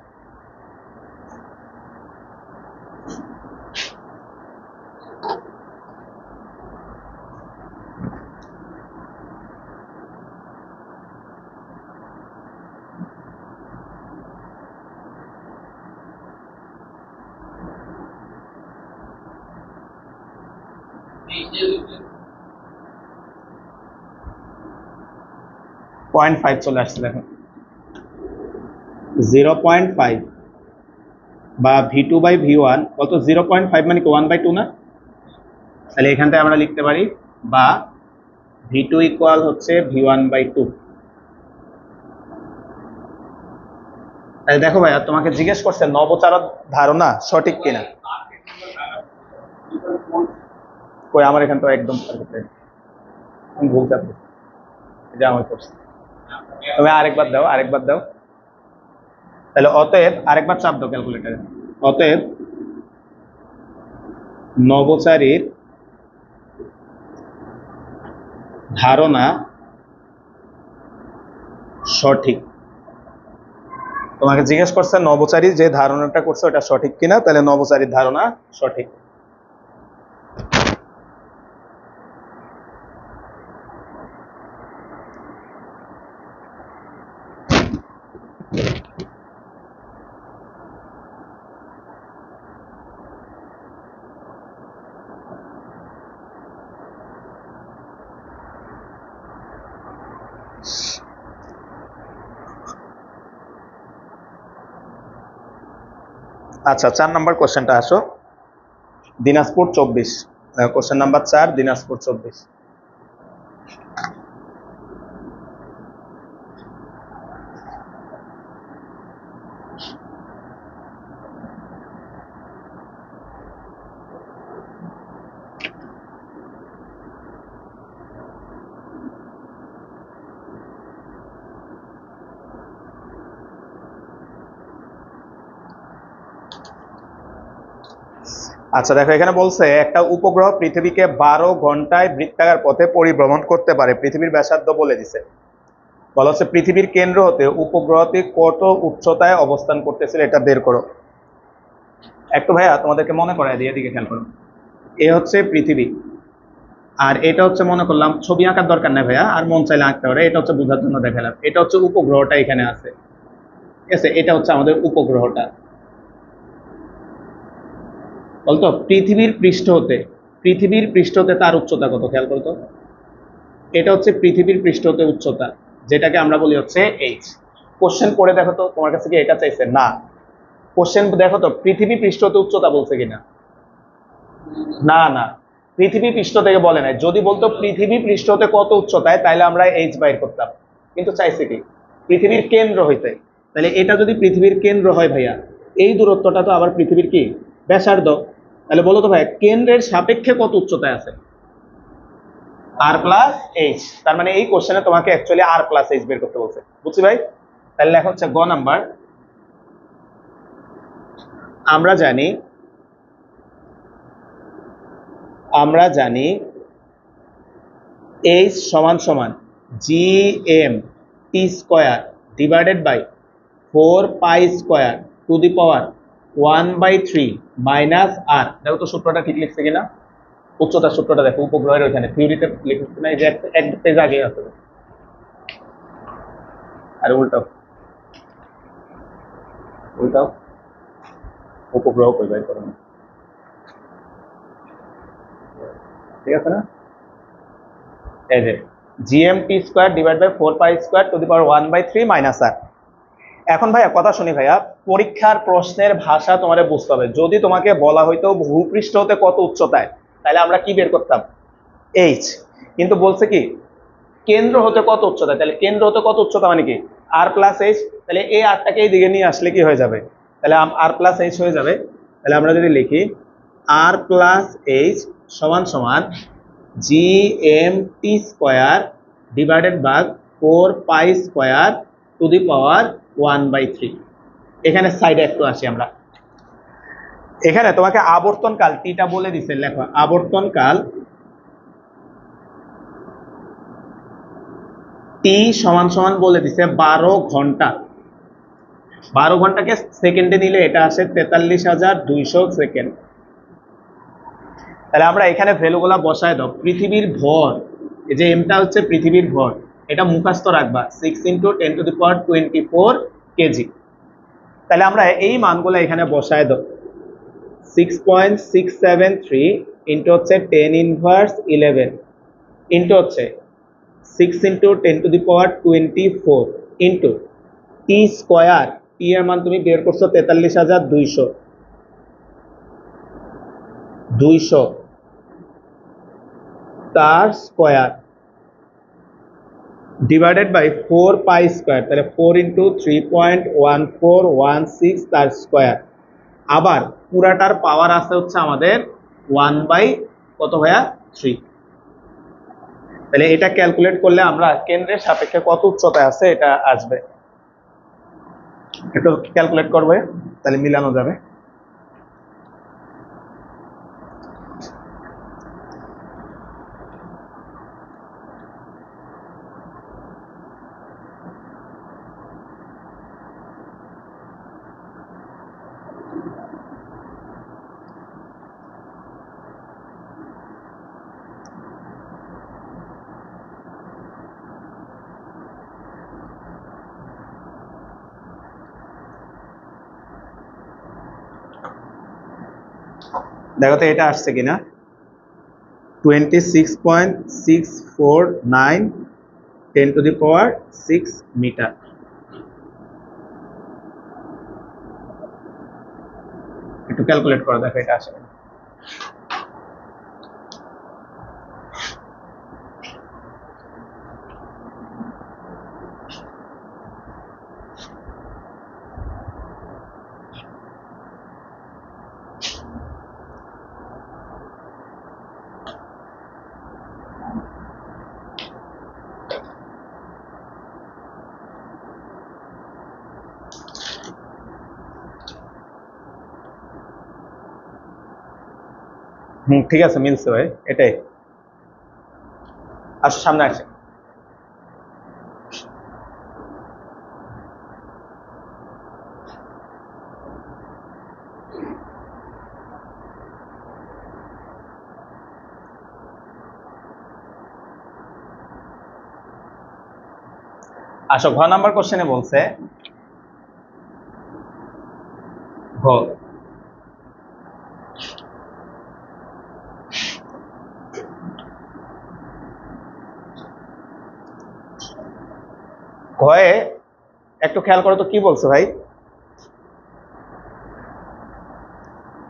পয়েন্ট 5 চলে আসছে, দেখো 0.5 বা v2 বাই v1 কত? 0.5 মানে কি 1/2 না? তাহলে এখান থেকে আমরা লিখতে পারি বা v2 ইকুয়াল হচ্ছে v1/2। তাহলে দেখো ভাইয়া তোমাকে জিজ্ঞেস করছে নভোচারীর ধারণা সঠিক কিনা। কই আমার এখান তো একদম ভুল চাপ এটা আমার করছে। তুমি আরেকবার দাও তাহলে অতএব আরেকবার চাপ দাও ক্যালকুলেটারে। অতএব নভোচারীর ধারণা সঠিক। তোমাকে জিজ্ঞেস করছে নভোচারী যে ধারণাটা করছে ওটা সঠিক কিনা, তাহলে নভোচারীর ধারণা সঠিক। আচ্ছা 4 নম্বর কোশ্চেনটা আসো। Dinajpur 24, question number 4, Dinajpur 24। আচ্ছা দেখো এখানে বলছে একটা উপগ্রহ পৃথিবীকে 12 ঘন্টায় বৃত্তাকার পথে পরিভ্রমণ করতে পারে। পৃথিবীর ব্যাসার্ধ বলে দিছে। বলা হচ্ছে পৃথিবীর কেন্দ্র হতে উপগ্রহটি কত উচ্চতায় অবস্থান করতেছিল এটা বের করো। একটু ভাইয়া তোমাদেরকে মনে করায় দিয়ে দিকে খেয়াল করো। এ হচ্ছে পৃথিবী, আর এটা হচ্ছে মনে করলাম, ছবি আঁকার দরকার নেই ভাইয়া, আর মন চাইলে আঁকতে পারে, এটা হচ্ছে বোঝার জন্য দেখালাম। এটা হচ্ছে উপগ্রহটা এখানে আছে, ঠিক আছে? এটা হচ্ছে আমাদের উপগ্রহটা। বলতো পৃথিবীর পৃষ্ঠ হতে তার উচ্চতা কত খেয়াল করতো। এটা হচ্ছে পৃথিবীর পৃষ্ঠ হতে উচ্চতা, যেটাকে আমরা বলি হচ্ছে এইচ। কোশ্চেন পড়ে দেখো তো তোমার কাছে কি এটা চাইছে? না। কোশ্চেন দেখো তো পৃথিবী পৃষ্ঠ হতে উচ্চতা বলছে কিনা। না না, পৃথিবী পৃষ্ঠ থেকে বলে নাই। যদি বলতো পৃথিবী পৃষ্ঠ হতে কত উচ্চতায়, তাহলে আমরা এইচ বাইর করতাম। কিন্তু চাইছে কি পৃথিবীর কেন্দ্র হইতে। তাহলে এটা যদি পৃথিবীর কেন্দ্র হয় ভাইয়া, এই দূরত্বটা তো আবার পৃথিবীর কি ব্যাসার্ধ। তাহলে বলো তো ভাইয়া কেন্দ্রের সাপেক্ষে কত উচ্চতায় আছে? আর প্লাস এইচ। তার মানে এই কোশ্চেনে তোমাকে অ্যাকচুয়ালি আর প্লাস এইচ বের করতে বলছে। বুঝছি ভাই? তাহলে লেখা হচ্ছে গ নাম্বার। আমরা জানি এইচ সমান সমান G M T square divided by 4π² to the power 1/3 minus R. দেখো তো সূত্রটা ঠিক লিখছে কিনা। উচ্চতার সূত্রটা দেখো উপগ্রহের ওইখানে থিওরিতে লিখছে না, এই যে এক পেজ আগে আছে। আর উল্টাও উপগ্রহ কই বাই করো, ঠিক আছে না? এই যে G M T square divide by 4π² to the power 1/3 minus R. এখন ভাইয়া কথা শুনি ভাইয়া, পরীক্ষার প্রশ্নের ভাষা তোমারে বুঝতে হবে। যদি তোমাকে বলা হইতো ভূপৃষ্ঠ হতে কত উচ্চতায়, তাহলে আমরা কি বের করতাম? এইচ। কিন্তু বলছে কি কেন্দ্র হতে কত উচ্চতায়, তাহলে কেন্দ্র হতে কত উচ্চতা মানে কি আর প্লাস এইচ। তাহলে এই আরটাকে এই দিকে নিয়ে আসলে কি হয়ে যাবে? তাহলে আর প্লাস এইচ হয়ে যাবে। তাহলে আমরা যদি লিখি আর প্লাস এইচ সমান সমান G M T square divided by 4π² to the power 1/3। এখানে সাইডে একটু আসি আমরা। এখানে তোমাকে আবর্তনকাল টিটা বলে দিছে, লেখো আবর্তনকাল টি সমান সমান বলে দিছে 12 ঘন্টা। 12 ঘন্টাকে সেকেন্ডে নিলে এটা আসে 43,200 সেকেন্ড। তাহলে আমরা এখানে ভ্যালুগুলা বসায় দাও। পৃথিবীর ভর, এই যে এমটা হচ্ছে পৃথিবীর ভর, এটা মুখস্থ রাখবা 6 × 10⁻24 কেজি। তাহলে আমরা এই মানগুলো এখানে বসায় দাও। 6.673 ইন্টু হচ্ছে 10⁻11 ইন্টু হচ্ছে 6 × 10⁻24 ইন্টু টি স্কোয়ার। টি এর মান তুমি বের করছো 43,200 তার স্কোয়ার ডিভাইডেড বাই 4π²। তাহলে 4 × 3.1416 তার স্কোয়ার। আবার পুরাটার পাওয়ার আছে হচ্ছে আমাদের 1/কত ভাইয়া 3। তাহলে এটা ক্যালকুলেট করলে আমরা কেন্দ্রের সাপেক্ষে কত উচ্চতায় আছে এটা আসবে। একটু ক্যালকুলেট করবে, তাহলে মিলানো যাবে। দেখো তো এটা আসছে কিনা। 26.649 10⁶ মিটার। একটু ক্যালকুলেট করে দেখো এটা আসে কিনা। ঠিক আছে, মিলছে ভাই, এটাই। আসো সামনে আসে। আসো, ঘ নাম্বার কোশ্চেনে বলছে ঘ ঘয়ে একটু খেয়াল করো তো কি বলছে ভাই।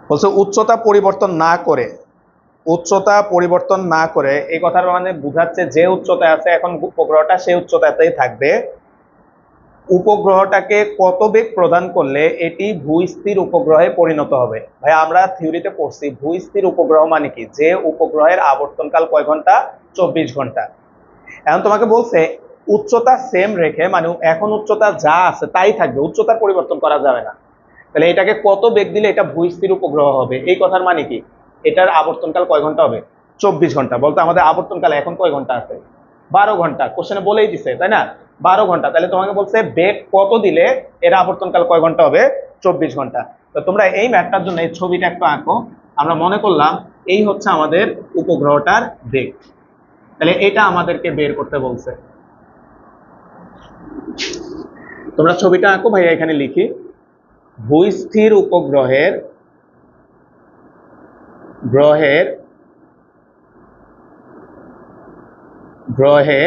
বলছে উচ্চতা পরিবর্তন না করে, উচ্চতা পরিবর্তন না করে, এই কথার মানে বোঝাচ্ছে যে উচ্চতায় আছে এখন উপগ্রহটা সেই উচ্চতাতেই থাকবে। উপগ্রহটাকে কত বেগ প্রদান করলে এটি ভূস্থির উপগ্রহে পরিণত হবে। ভাই আমরা থিওরিতে পড়ছি ভূস্থির উপগ্রহ মানে কি, যে উপগ্রহের আবর্তনকাল কয় ঘন্টা, 24 ঘন্টা। এখন তোমাকে বলছে উচ্চতা সেম রেখে, মানে এখন উচ্চতা যা আছে তাই থাকবে, উচ্চতার পরিবর্তন করা যাবে না। তাহলে এটাকে কত বেগ দিলে এটা ভূস্থির উপগ্রহ হবে, এই কথার মানে কি, এটার আবর্তনকাল কয় ঘন্টা হবে, 24 ঘন্টা। বলতে আমাদের আবর্তনকাল এখন কয় ঘন্টা আছে, 12 ঘন্টা। কোশ্চেনে বলেই দিছে তাই না, 12 ঘন্টা। তাহলে তোমাকে বলছে বেগ কত দিলে এর আবর্তনকাল কয় ঘন্টা হবে, 24 ঘন্টা। তো তোমরা এই ম্যাথটার জন্য এই ছবিটা একটু আঁকো। আমরা মনে করলাম এই হচ্ছে আমাদের উপগ্রহটার বেগ, তাহলে এটা আমাদেরকে বের করতে বলছে। তোমরা ছবিটা আঁকো ভাইয়া, এখানে লিখি ভূস্থির উপগ্রহের গ্রহে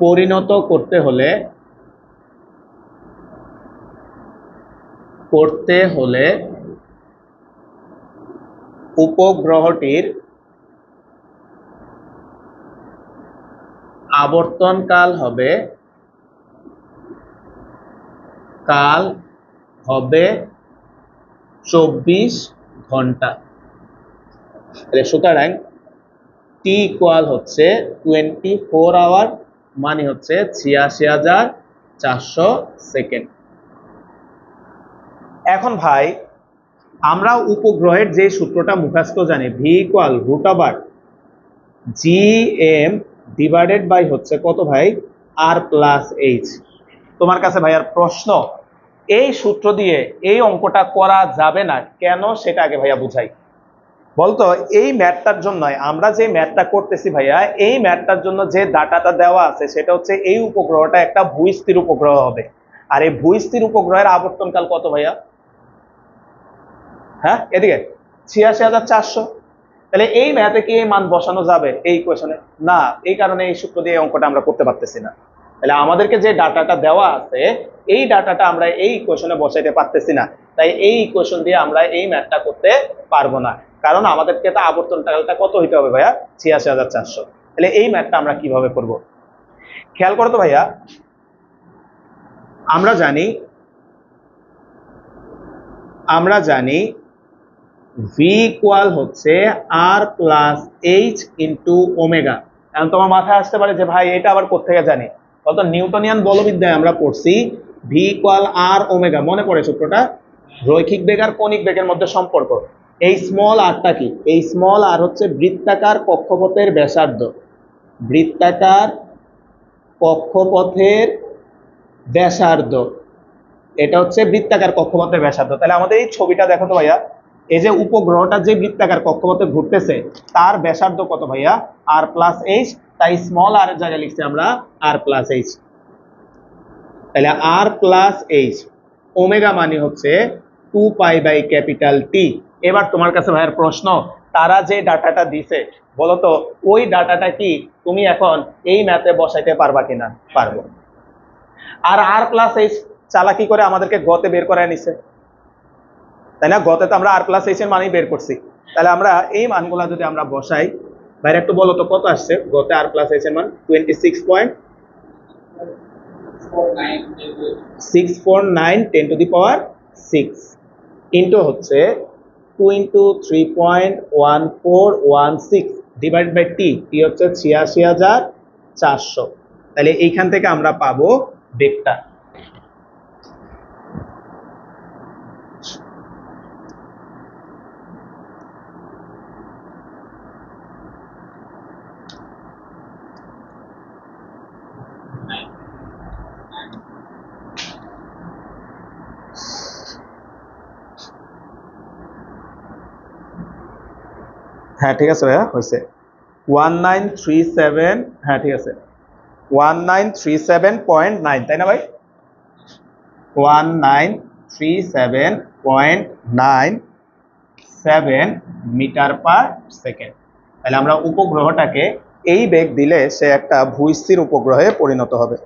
পরিণত করতে হলে উপগ্রহটির আবর্তনকাল হবে 24 ঘন্টা। সুতরাং টি ইকুয়াল হচ্ছে 24 আওয়ার, মানে হচ্ছে 86,400 সেকেন্ড। এখন ভাই আমরা উপগ্রহের যে সূত্রটা মুখস্থ জানি, V equal √/GM divided by হচ্ছে কত ভাই, R+H। তোমার কাছে ভাইয়ার প্রশ্ন, এই সূত্র দিয়ে এই অঙ্কটা করা যাবে না কেন, সেটা আগে ভাইয়া বুঝাই। বলতো এই ম্যাথটার জন্য আমরা যে ম্যাথটা করতেছি ভাইয়া, এই ম্যাথটার জন্য যে ডাটাটা দেওয়া আছে সেটা হচ্ছে এই উপগ্রহটা একটা ভূস্থির উপগ্রহ হবে। আর এই ভূস্থির উপগ্রহের আবর্তনকাল কত ভাইয়া, হ্যাঁ এদিকে 86,400। তাহলে এই ম্যাথে কি এই মান বসানো যাবে এই ইকুয়েশনে, না, এই কারণে এই সূত্র দিয়ে অঙ্কটা আমরা করতে পারতেছি না। তাহলে আমাদেরকে যে ডাটাটা দেওয়া আছে এই ডাটাটা আমরা এই ইকুয়েশনে বসাইতে পারতেছি না, তাই এই ইকুয়েশন দিয়ে আমরা এই ম্যাথটা করতে পারবো না, কারণ আমাদেরকে তো আবর্তনকালটা কত হইতে হবে ভাইয়া, 86,400। তাহলে এই ম্যাথটা আমরা কিভাবে করব, খেয়াল করো তো ভাইয়া। আমরা জানি ভি ইকুয়াল হচ্ছে R plus H into omega. এখন তোমার মাথায় আসতে পারে যে ভাই এটা আবার কোত্থেকে জানি, অত নিউটনিয়ান বলবিদ্যায় আমরা পড়ছি ভি ইকুয়াল আর ওমেগা, মনে পড়ে সূত্রটা? রৈখিক বেগ আর কণিক বেগের মধ্যে সম্পর্ক। এই স্মল আরটা কি? এই স্মল আর হচ্ছে বৃত্তাকার কক্ষপথের ব্যাসার্ধ, বৃত্তাকার কক্ষপথের ব্যাসার্ধ, এটা হচ্ছে বৃত্তাকার কক্ষপথের ব্যাসার্ধ। তাহলে আমাদের এই ছবিটা দেখো তো ভাইয়া, এই যে উপগ্রহটা যে বৃত্তাকার কক্ষপথে ঘুরতেছে তার ব্যাসার্ধ কত ভাইয়া? আর প্লাস এইচ। তাই স্মল আর এর জায়গায় লিখছি আমরা আর প্লাস এইচ। তাহলে আর প্লাস এইচ, ওমেগা মানে হচ্ছে 2π/T। এবার তোমার কাছে ভাইয়ের প্রশ্ন, তারা যে ডাটাটা দিছে বলতো ওই ডাটাটা কি তুমি এখন এই ম্যাথে বসাইতে পারবা কিনা? পারবো। আর আর প্লাস এইচ চালাকি করে আমাদেরকে গতে বের করায় নিছে, তাই না? গতে তো আমরা আর প্লাস এইচ এর মানই বের করছি। তাহলে আমরা এই মানগুলা যদি আমরা বসাই, ভাইরা একটু বলো তো কত আসছে গতে আর প্লাস এইচ এর মান? 26.649 ইন্টু হচ্ছে 2 × 3.1416 ডিভাইডেড বাই টি, টি হচ্ছে 86,400। তাহলে এইখান থেকে আমরা পাবো বেগটা। হ্যাঁ ঠিক আছে ভাইয়া, হয়েছে 1937। হ্যাঁ ঠিক আছে, 1937.9, তাই না ভাই? 1937.97 মিটার পার সেকেন্ড। তাহলে আমরা উপগ্রহটাকে এই বেগ দিলে সে একটা ভূস্থির উপগ্রহে পরিণত হবে।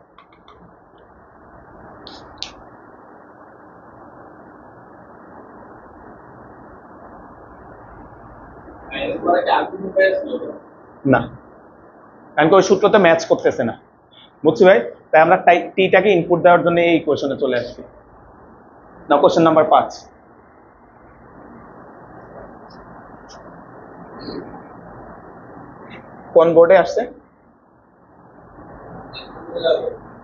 না, কারণ ওই সূত্রতে ম্যাচ করতেছে না, বুঝছি ভাই। তাই আমরা টিটাকে ইনপুট দেওয়ার জন্য এই কোশ্চেনে চলে আসছি। না, কোশ্চেন নাম্বার 5 কোন বোর্ডে আসছে?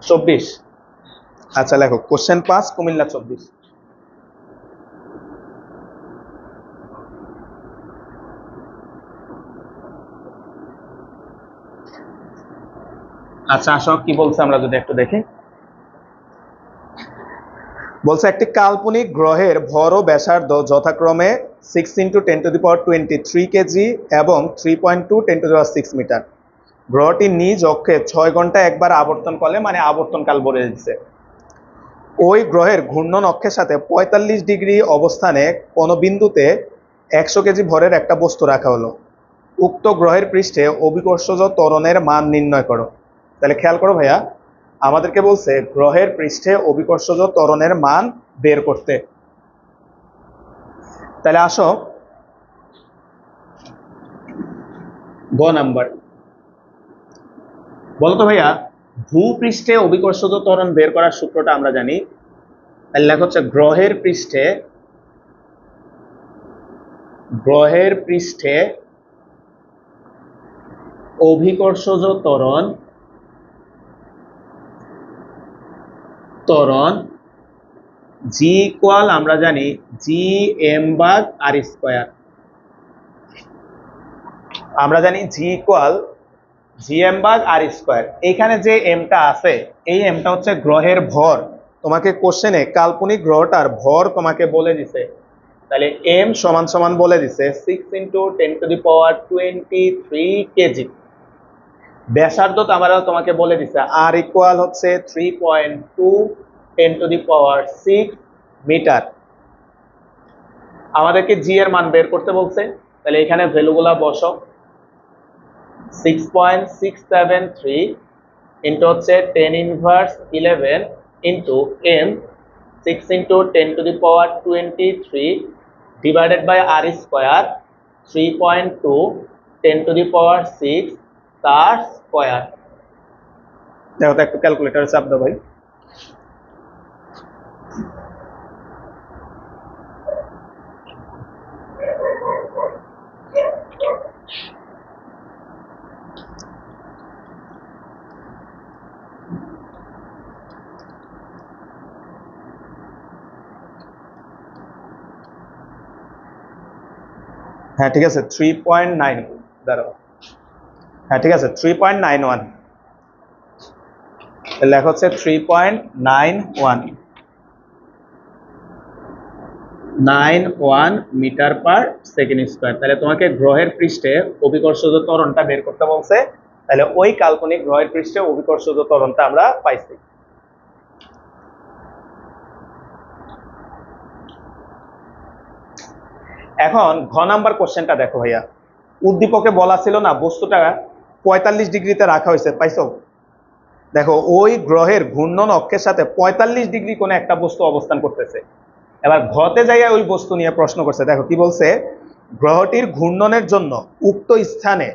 24। আচ্ছা লেখো, কোশ্চেন 5 কুমিল্লা 24। আচ্ছা আসো, কি বলছে আমরা যদি একটু দেখি। বলছে একটি কাল্পনিক গ্রহের ভর ও ব্যাসার্ধ যথাক্রমে 6 × 10⁻23 কেজি এবং 3.2 × 10⁻6 মিটার। গ্রহটি নিজ অক্ষে 6 ঘন্টা একবার আবর্তন করলে, মানে আবর্তনকাল বলে দিচ্ছে। ওই গ্রহের ঘূর্ণন অক্ষের সাথে 45 ডিগ্রি অবস্থানে কোন বিন্দুতে 100 কেজি ভরের একটা বস্তু রাখা হলো। উক্ত গ্রহের পৃষ্ঠে অভিকর্ষজ ত্বরণের মান নির্ণয় করো। তাহলে খেয়াল করো ভাইয়া, আমাদেরকে বলছে গ্রহের পৃষ্ঠে অভিকর্ষজ ত্বরণের মান বের করতে। তাহলে আসো গ নাম্বার, বলতো ভাইয়া ভূপৃষ্ঠে অভিকর্ষজ ত্বরণ বের করার সূত্রটা আমরা জানি। তাহলে লেখা হচ্ছে গ্রহের পৃষ্ঠে অভিকর্ষজ ত্বরণ জি ইকুয়াল আমরা জানি G/m/r²। আমরা জানি জি ইকুয়াল G/m/r²। এইখানে যে এমটা আছে, এই এমটা হচ্ছে গ্রহের ভর। তোমাকে কোশ্চেনে কাল্পনিক গ্রহটার ভর তোমাকে বলে দিছে, তাহলে এম সমান সমান বলে দিছে 6 × 10⁻23 কেজি। ব্যাসার্ধ তো আমরা তোমাকে বলে দিছে আর ইকুয়াল হচ্ছে 3.2 10⁻6 মিটার। আমাদেরকে জি এর মান বের করতে বলছে, তাহলে এখানে ভ্যালুগুলা বসো। 6.673 ইন্টু হচ্ছে 10⁻11 into m 6 × 10⁻23 divided by r², 3.2 10⁻6 তার স্কয়ার। দেখো তো একটু ক্যালকুলেটরে চাপ দাও ভাই। হ্যাঁ ঠিক আছে 3.9 দাঁড়াও, হ্যাঁ ঠিক আছে 3.91, লেখা হচ্ছে 3.91 মিটার পার সেকেন্ড স্কোয়ার। তাহলে তোমাকে গ্রহের পৃষ্ঠে অভিকর্ষজ ত্বরণটা বের করতে বলছে, তাহলে ওই কাল্পনিক গ্রহের পৃষ্ঠে অভিকর্ষজ ত্বরণটা আমরা পাইছি। এখন ঘ নাম্বার কোশ্চেনটা দেখো ভাইয়া, উদ্দীপকে বলা ছিল না বস্তুটা 45 ডিগ্রিতে রাখা হয়েছে, পাইছো? দেখো ওই গ্রহের ঘূর্ণন অক্ষের সাথে 45 ডিগ্রি কোণে একটা বস্তু অবস্থান করতেছে। এবার ঘতে যাইয়া ওই বস্তু নিয়ে প্রশ্ন করছে, দেখো কি বলছে, গ্রহটির ঘূর্ণনের জন্য উক্ত স্থানে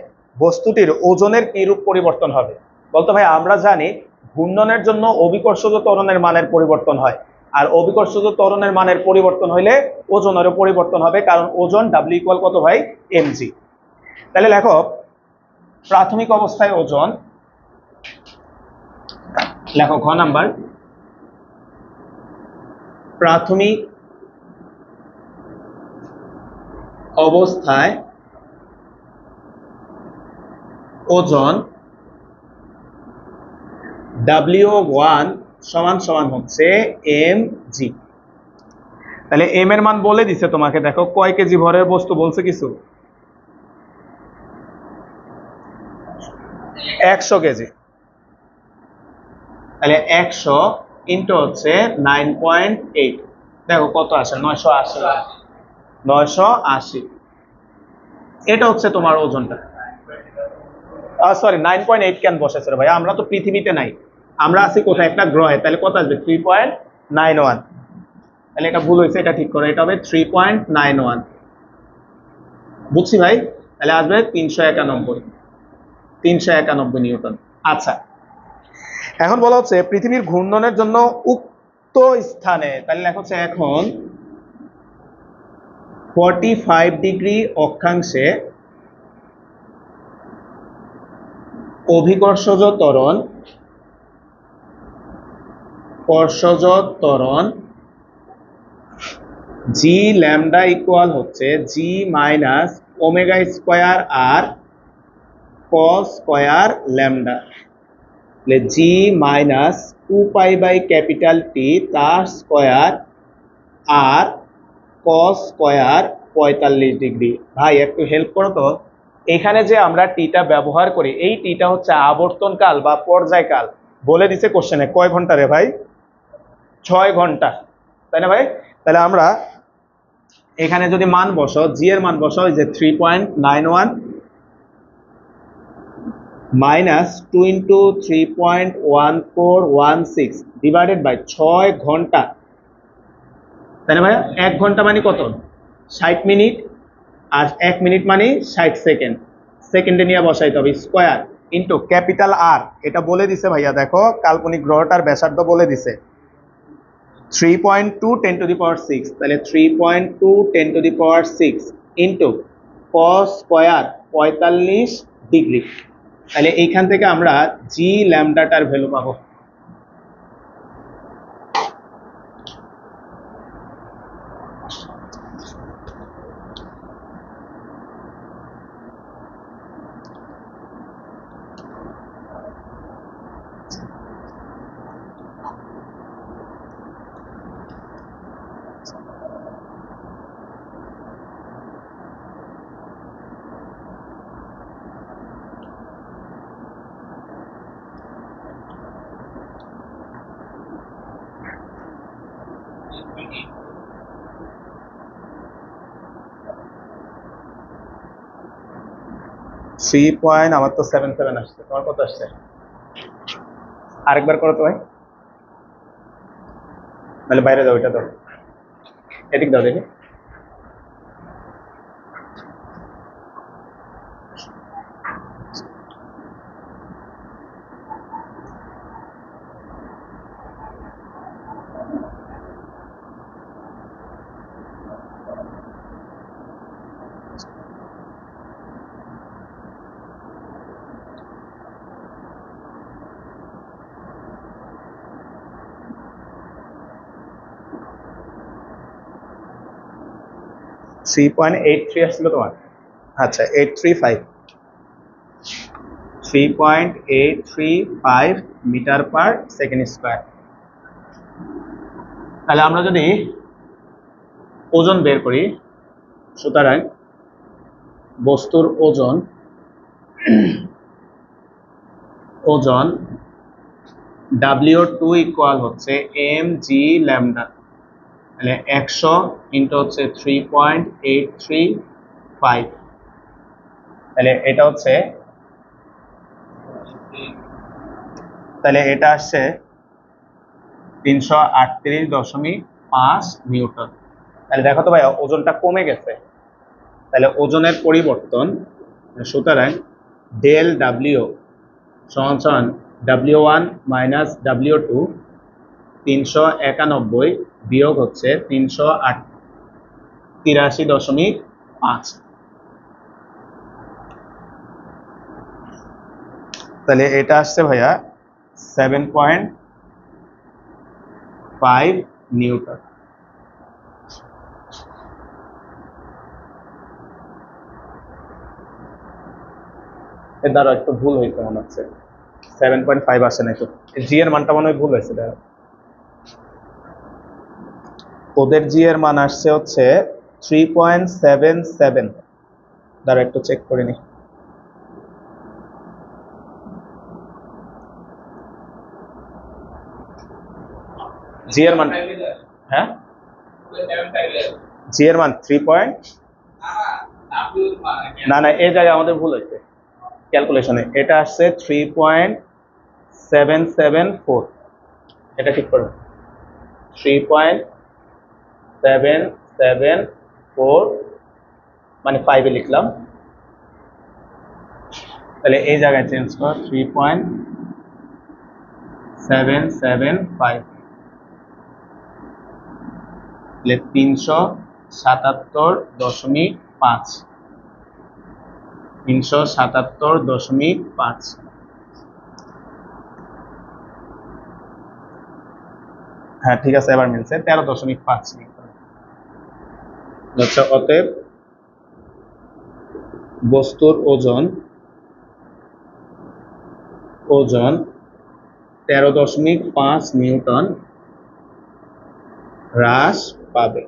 বস্তুটির ওজনের কিরূপ পরিবর্তন হবে। বলতো ভাই আমরা জানি ঘূর্ণনের জন্য অভিকর্ষজ ত্বরণের মানের পরিবর্তন হয়, আর অভিকর্ষজ ত্বরণের মানের পরিবর্তন হইলে ওজনেরও পরিবর্তন হবে, কারণ ওজন ডাব্লিউ ইকুয়াল কত ভাই, এমজি। তাহলে লেখো প্রাথমিক অবস্থায় ওজন, লেখো ঘ নাম্বার, প্রাথমিক অবস্থায় ওজন W1 সমান সমান হচ্ছে mg। তাহলে m এর মান বলে দিছে তোমাকে, দেখো কয় কেজি ভরের বস্তু বলছে কিছু, 100 কেজি। তাহলে 100 ইন্টু হচ্ছে 9.8, দেখো কত আসে, 980, 980। এটা হচ্ছে তোমার ওজনটা। সরি 9.8 কেন বসেছে ভাই, আমরা তো পৃথিবীতে নাই, আমরা আছি কোথায়, একটা গ্রহে। তাহলে কত আসবে, 3.91। তাহলে এটা ভুল হয়েছে, এটা ঠিক করো, এটা হবে 3.91। বুঝছি ভাই, তাহলে আসবে 391 নিউটন। আচ্ছা, এখন বলা হচ্ছে পৃথিবীর ঘূর্ণনের জন্য উক্ত স্থানে, তাহলে লেখা হচ্ছে এখন 45 ডিগ্রি অক্ষাংশে অভিকর্ষজ ত্বরণ জি ল্যামডা ইকুয়াল হচ্ছে G minus omega square R cos square lambda, G minus 2 pi by capital T তার square R cos square 45 degree. ভাই একটু হেল্প করো তো, এখানে যে আমরা টিটা ব্যবহার করি, এই টিটা হচ্ছে আবর্তনকাল বা পর্যায়কাল। বলে দিছে কোশ্চেনে কয় ঘন্টা রে ভাই, 6 ঘন্টা, তাই না ভাই? তাহলে আমরা এখানে যদি মান বসো, জি এর মান বসো, যে 3.91 মাইনাস 2 ইন্টু 3.1416 ডিভাইডেড বাই 6 ঘন্টা, তাই না ভাই? 1 ঘন্টা মানে কত, 60 মিনিট, আর 1 মিনিট মানে 60 সেকেন্ড, সেকেন্ডে নিয়ে বসাইতে হবে, স্কোয়ার ইন্টু ক্যাপিটাল আর, এটা বলে দিছে ভাইয়া, দেখো কাল্পনিক গ্রহটার ব্যাসার্ধ বলে দিছে 3.2 10 টু দি পাওয়ার 6, তাহলে 3.2 10 to the power 6 into cos square 45 degree. তাহলে এইখান থেকে আমরা জি ল্যামডাটার ভ্যালু পাবো। আমার তো 77 আসছে, তোমার কত আসছে? আরেকবার করো তো ভাই, তাহলে বাইরে দাও, এটা দাও, এদিক দাও দেখি। থ্রি 3.83 আসছিল তোমার। আচ্ছা 835 3.835 মিটার পার সেকেন্ড স্কয়ার। তাহলে আমরা যদি ওজন বের করি, সুতরাং বস্তুর ওজন W2 ইকুয়াল হচ্ছে mg ল্যামডা, তাহলে 100 ইন্টু হচ্ছে 3.835, তাহলে এটা হচ্ছে, তাহলে এটা আসছে 338.5 নিউটন। তাহলে দেখো তো ভাই ওজনটা কমে গেছে, তাহলে ওজনের পরিবর্তন, সুতরাং ডেল ডাব্লিউ সমান সমান W1 মাইনাস W2, 391 বিয়োগ হচ্ছে 383.5, তাহলে এটা আসছে ভাইয়া 7.5 নিউটন। এর দ্বারা একটু ভুল হয়েছে মনে হচ্ছে, 7.5 আসে না, একটু জি এর মানটা মনে হয় ভুল হয়েছে। দেখো ওদের জি এর মান আসছে হচ্ছে 3.77, দ্বারা একটু চেক করে নি। জি এর মান, হ্যাঁ জি এর মান 3. না না, এই জায়গায় আমাদের ভুল হয়েছে ক্যালকুলেশনে, এটা আসছে 3.774, এটা ঠিক করুন, 3.774 মানে 5 এ লিখলাম, তাহলে এই জায়গায় চেঞ্জ কর 3.775, 377.5, 377.5। হ্যাঁ ঠিক আছে, এবার মিলছে 13.5 নিউটন। আচ্ছা, অতএব বস্তুর ওজন 13.5 নিউটন হ্রাস পাবে।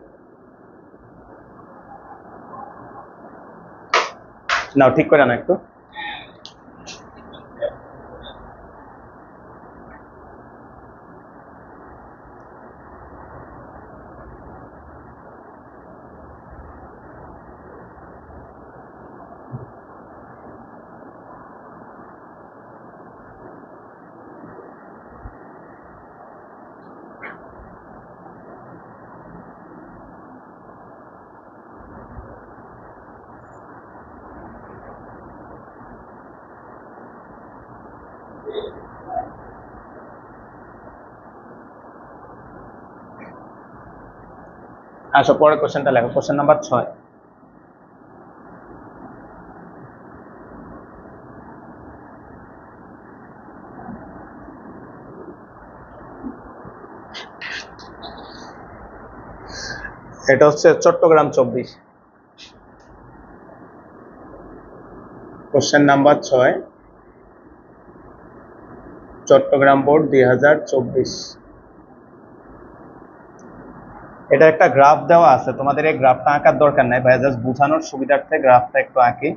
নাও ঠিক করে না একটু। আসো পরের কোশ্চেনটা লেখো, কোশ্চেন নাম্বার 6। এটা হচ্ছে Chattogram 24। Question number 6, Chattogram board 2024। এটা একটা গ্রাফ দেওয়া আছে, তোমাদের এই গ্রাফটা আঁকার দরকার নাই ভাইয়া, জাস্ট বোঝানোর সুবিধার্থে গ্রাফটা একটু আঁকি।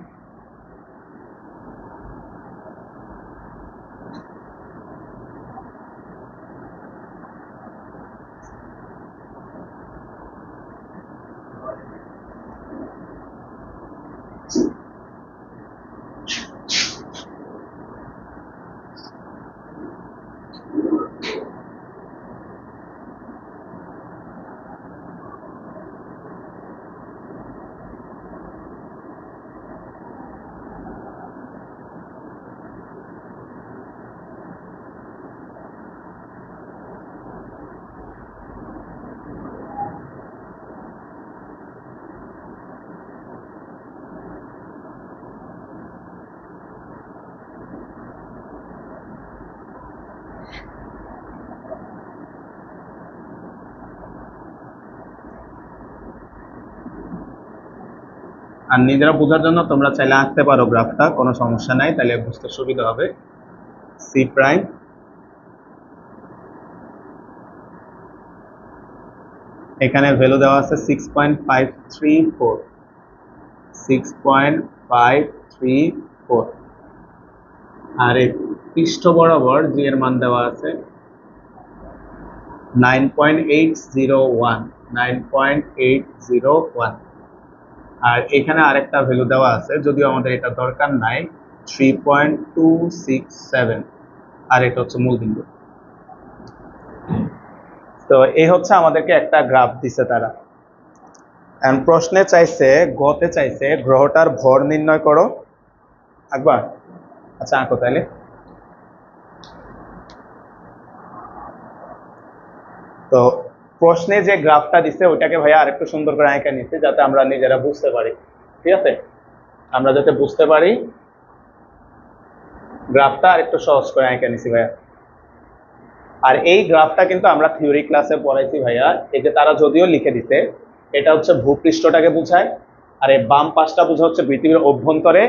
আর নিজেরা বোঝার জন্য তোমরা চাইলে আঁকতে পারো গ্রাফটা, কোনো সমস্যা নাই, তাহলে বুঝতে সুবিধা হবে। সি প্রাইম, এখানে ভ্যালু দেওয়া আছে 6.534, 6.534, আর এই পৃষ্ঠ বরাবর জি এর মান দেওয়া আছে 9.801, 9.801, আর এখানে আরেকটা ভ্যালু দেওয়া আছে, যদিও আমাদের এটা দরকার নাই, 3.267, আর এটা হচ্ছে মূলবিন্দু। তো এই হচ্ছে আমাদেরকে একটা গ্রাফ দিছে তারা। এন্ড প্রশ্নে চাইছে, গতে চাইছে গ্রহটার ভর নির্ণয় করো। একবার আচ্ছা আঁকো তাহলে। তো প্রশ্নে যে গ্রাফটা দিছে ওটাকে ভাইয়া আরেকটু সুন্দর করে আঁকা নিচ্ছে, যাতে আমরা নিজেরা বুঝতে পারি। ঠিক আছে, আমরা যাতে বুঝতে পারি, গ্রাফটা আরেকটু সহজ করে আঁকা নিছি ভাইয়া। আর এই গ্রাফটা কিন্তু আমরা থিওরি ক্লাসে পড়াইছি ভাইয়া। এই যে তারা যদিও লিখে দিতে, এটা হচ্ছে ভূপৃষ্ঠটাকে বোঝায়, আর এই বাম পাশটা বোঝা হচ্ছে পৃথিবীর অভ্যন্তরে,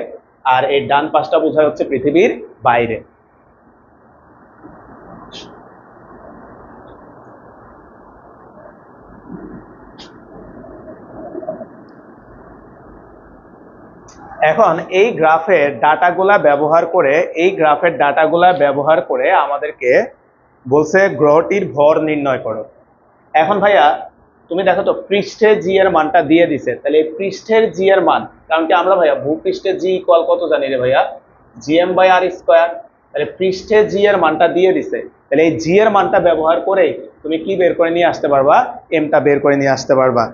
আর এই ডান পাশটা বোঝায় হচ্ছে পৃথিবীর বাইরে। এখন এই গ্রাফের ডাটাগুলা ব্যবহার করে আমাদেরকে বলছে গ্রহটির ভর নির্ণয় করো। এখন ভাইয়া তুমি দেখো তো, পৃষ্ঠে জি এর মানটা দিয়ে দিছে, তাহলে এই পৃষ্ঠের জি এর মান, কারণ কি আমরা ভাইয়া ভূপৃষ্ঠে জি ইকুয়াল কত জানি রে ভাইয়া, জিএম বাই আর স্কোয়ার। তাহলে পৃষ্ঠে জি এর মানটা দিয়ে দিছে, তাহলে এই জি এর মানটা ব্যবহার করে তুমি কি বের করে নিয়ে আসতে পারবা, এমটা বের করে নিয়ে আসতে পারবা।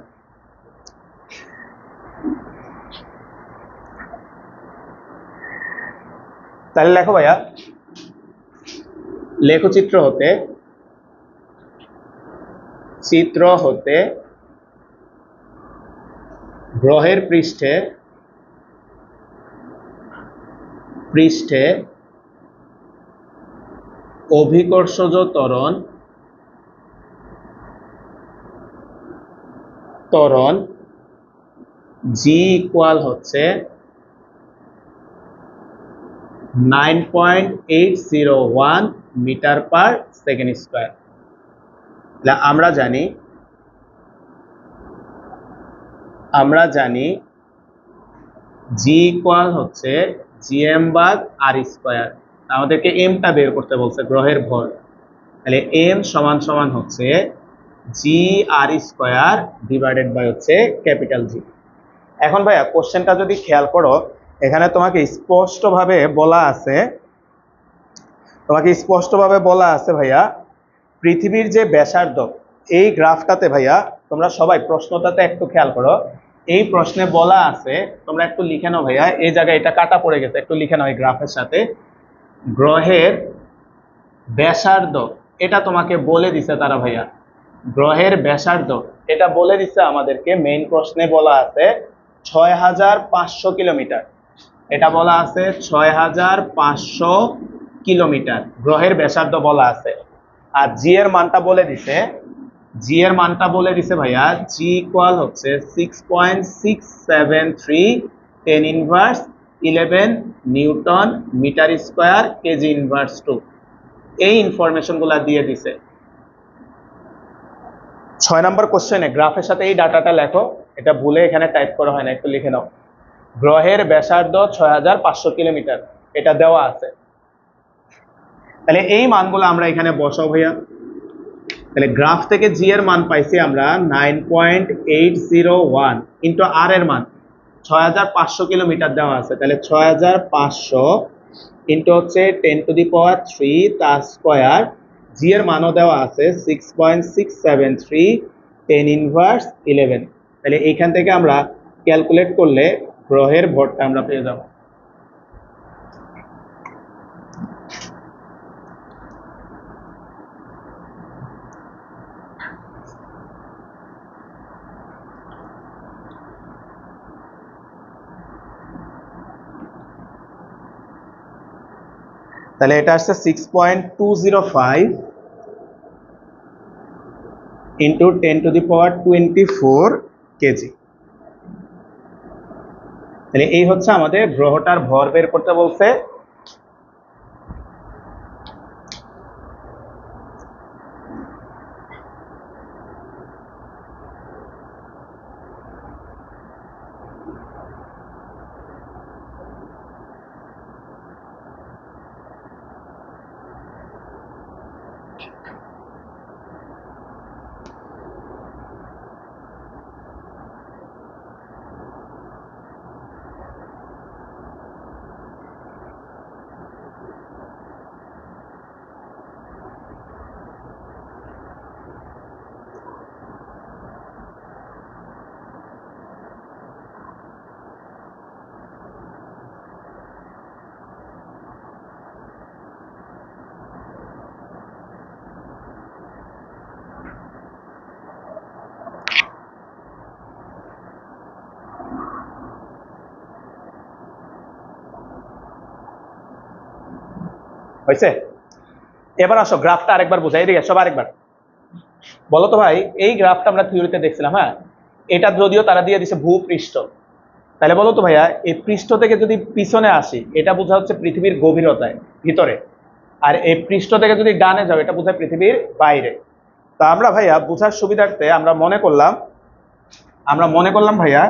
তাহলে লেখো ভাইয়া, লেখচিত্র হতে গ্রহের পৃষ্ঠে অভিকর্ষজ ত্বরণ জি ইকুয়াল হচ্ছে 9.801 মিটার পার সেকেন্ড স্কয়ার। আমরা জানি জি ইকুয়াল হচ্ছে জিএম ভাগ আর স্কয়ার। আমাদেরকে এমটা বের করতে বলছে, গ্রহের ভর। তাহলে এম সমান সমান হচ্ছে জি আর স্কয়ার ডিভাইডেড বাই হচ্ছে ক্যাপিটাল জি। এখন ভাইয়া কোশ্চেনটা যদি খেয়াল করো, এখানে তোমাকে স্পষ্টভাবে বলা আছে ভাইয়া, পৃথিবীর যে ব্যাসার্ধ, এই গ্রাফটাতে ভাইয়া তোমরা সবাই প্রশ্নটাতে একটু খেয়াল করো, এই প্রশ্নে বলা আছে, তোমরা একটু লিখে নাও ভাইয়া, এই জায়গায় এটা কাটা পড়ে গেছে, একটু লিখে নাও এই গ্রাফের সাথে, গ্রহের ব্যাসার্ধ এটা তোমাকে বলে দিছে তারা ভাইয়া, গ্রহের ব্যাসার্ধ এটা বলে দিছে আমাদেরকে। মেইন প্রশ্নে বলা আছে 6500 কিলোমিটার, এটা বলা আছে 6500 কিলোমিটার গ্রহের ব্যাসার্ধ বলা আছে। আর জি এর মানটা বলে দিছে ভাইয়া, জি ইকুয়াল হচ্ছে 6.673 10 inverse 11 newton metre square KG inverse 2। এই ইনফরমেশনগুলো দিয়ে দিছে। 6 নম্বর কোশ্চেনে গ্রাফের সাথে এই ডাটাটা লেখো, এটা ভুলে এখানে টাইপ করা হয় না, একটু লিখে নাও। গ্রহের ব্যাসার্ধ 6500 কিলোমিটার, এটা দেওয়া আছে। তাহলে এই মানগুলো আমরা এখানে বসাও ভাইয়া। তাহলে গ্রাফ থেকে জি এর মান পাইছি আমরা 9.801 ইন্টু আর এর মান 6500 কিলোমিটার দেওয়া আছে, তাহলে 6500 ইন্টু হচ্ছে 10 টু দি পাওয়ার 3 তার স্কয়ার, জি এর মানও দেওয়া আছে 6.673 10 ইনভার্স 11। তাহলে এইখান থেকে আমরা ক্যালকুলেট করলে গ্রহের ভরটা আমরা পেয়ে যাব। তাহলে এটা আসছে 6.205 into 10 to the power 24 KG. তাহলে এই হচ্ছে আমাদের গ্রহটার ভর বের করতে বলছে। হয়েছে? এবার আসো গ্রাফটা আরেকবার বোঝাই, এদিকে সব আরেকবার বলো তো ভাই। এই গ্রাফটা আমরা থিওরিতে দেখছিলাম, হ্যাঁ, এটা যদিও তারা দিয়ে দিছে ভূপৃষ্ঠ। তাহলে বলো তো ভাইয়া, এই পৃষ্ঠ থেকে যদি পিছনে আসি, এটা বোঝা হচ্ছে পৃথিবীর গভীরতায় ভিতরে, আর এই পৃষ্ঠ থেকে যদি ডানে যাও, এটা বোঝায় পৃথিবীর বাইরে। তা আমরা ভাইয়া বোঝার সুবিধার্থে আমরা মনে করলাম ভাইয়া,